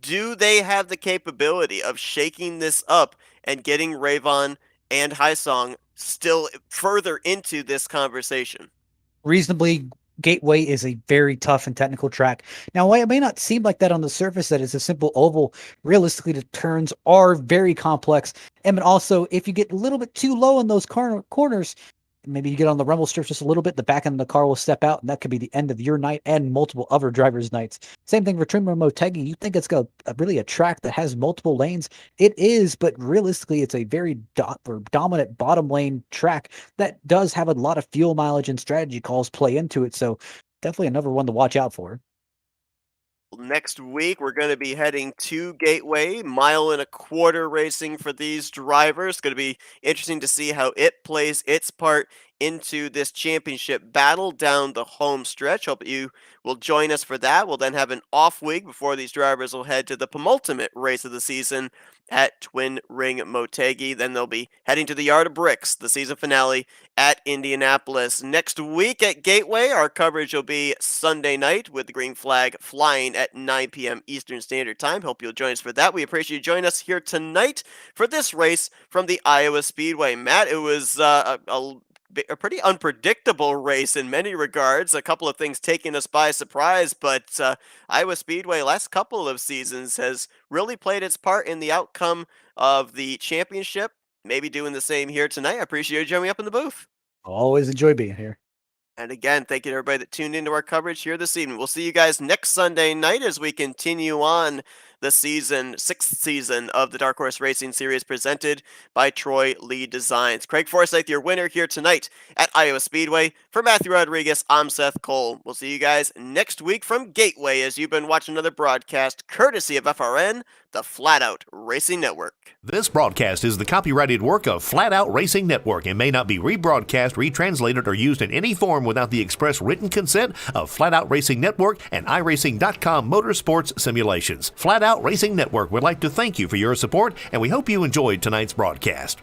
A: Do they have the capability of shaking this up and getting Ravon and Hysong still further into this conversation?
B: Reasonably, Gateway is a very tough and technical track. Now, while it may not seem like that on the surface, that it's a simple oval, realistically, the turns are very complex. And also, if you get a little bit too low in those corners, maybe you get on the rumble strips just a little bit, the back end of the car will step out, and that could be the end of your night and multiple other drivers' nights. Same thing for Trimmer Motegi. You think it's got really a track that has multiple lanes. It is, but realistically, it's a very dominant bottom lane track that does have a lot of fuel mileage and strategy calls play into it. So definitely another one to watch out for.
A: Next week, we're going to be heading to Gateway, 1.25 mile racing for these drivers. It's going to be interesting to see how it plays its part into this championship battle down the home stretch. Hope you will join us for that. We'll then have an off week before these drivers will head to the penultimate race of the season at Twin Ring Motegi. Then they'll be heading to the Yard of Bricks, the season finale at Indianapolis. Next week at Gateway, our coverage will be Sunday night with the green flag flying at 9 p.m. Eastern Standard Time. Hope you'll join us for that. We appreciate you joining us here tonight for this race from the Iowa Speedway. Matt, it was a pretty unpredictable race in many regards. A couple of things taking us by surprise, but Iowa Speedway last couple of seasons has really played its part in the outcome of the championship. Maybe doing the same here tonight. I appreciate you joining me up in the booth.
B: Always enjoy being here.
A: And again, thank you to everybody that tuned into our coverage here this evening. We'll see you guys next Sunday night as we continue on the sixth season of the Dark Horse Racing Series presented by Troy Lee Designs. Craig Forsyth, your winner here tonight at Iowa Speedway. For Matthew Rodriguez, I'm Seth Cole. We'll see you guys next week from Gateway as you've been watching another broadcast courtesy of FRN, the Flatout Racing Network.
F: This broadcast is the copyrighted work of Flatout Racing Network and may not be rebroadcast, retranslated, or used in any form without the express written consent of Flatout Racing Network and iRacing.com Motorsports Simulations. Flatout Racing Network would like to thank you for your support, and we hope you enjoyed tonight's broadcast.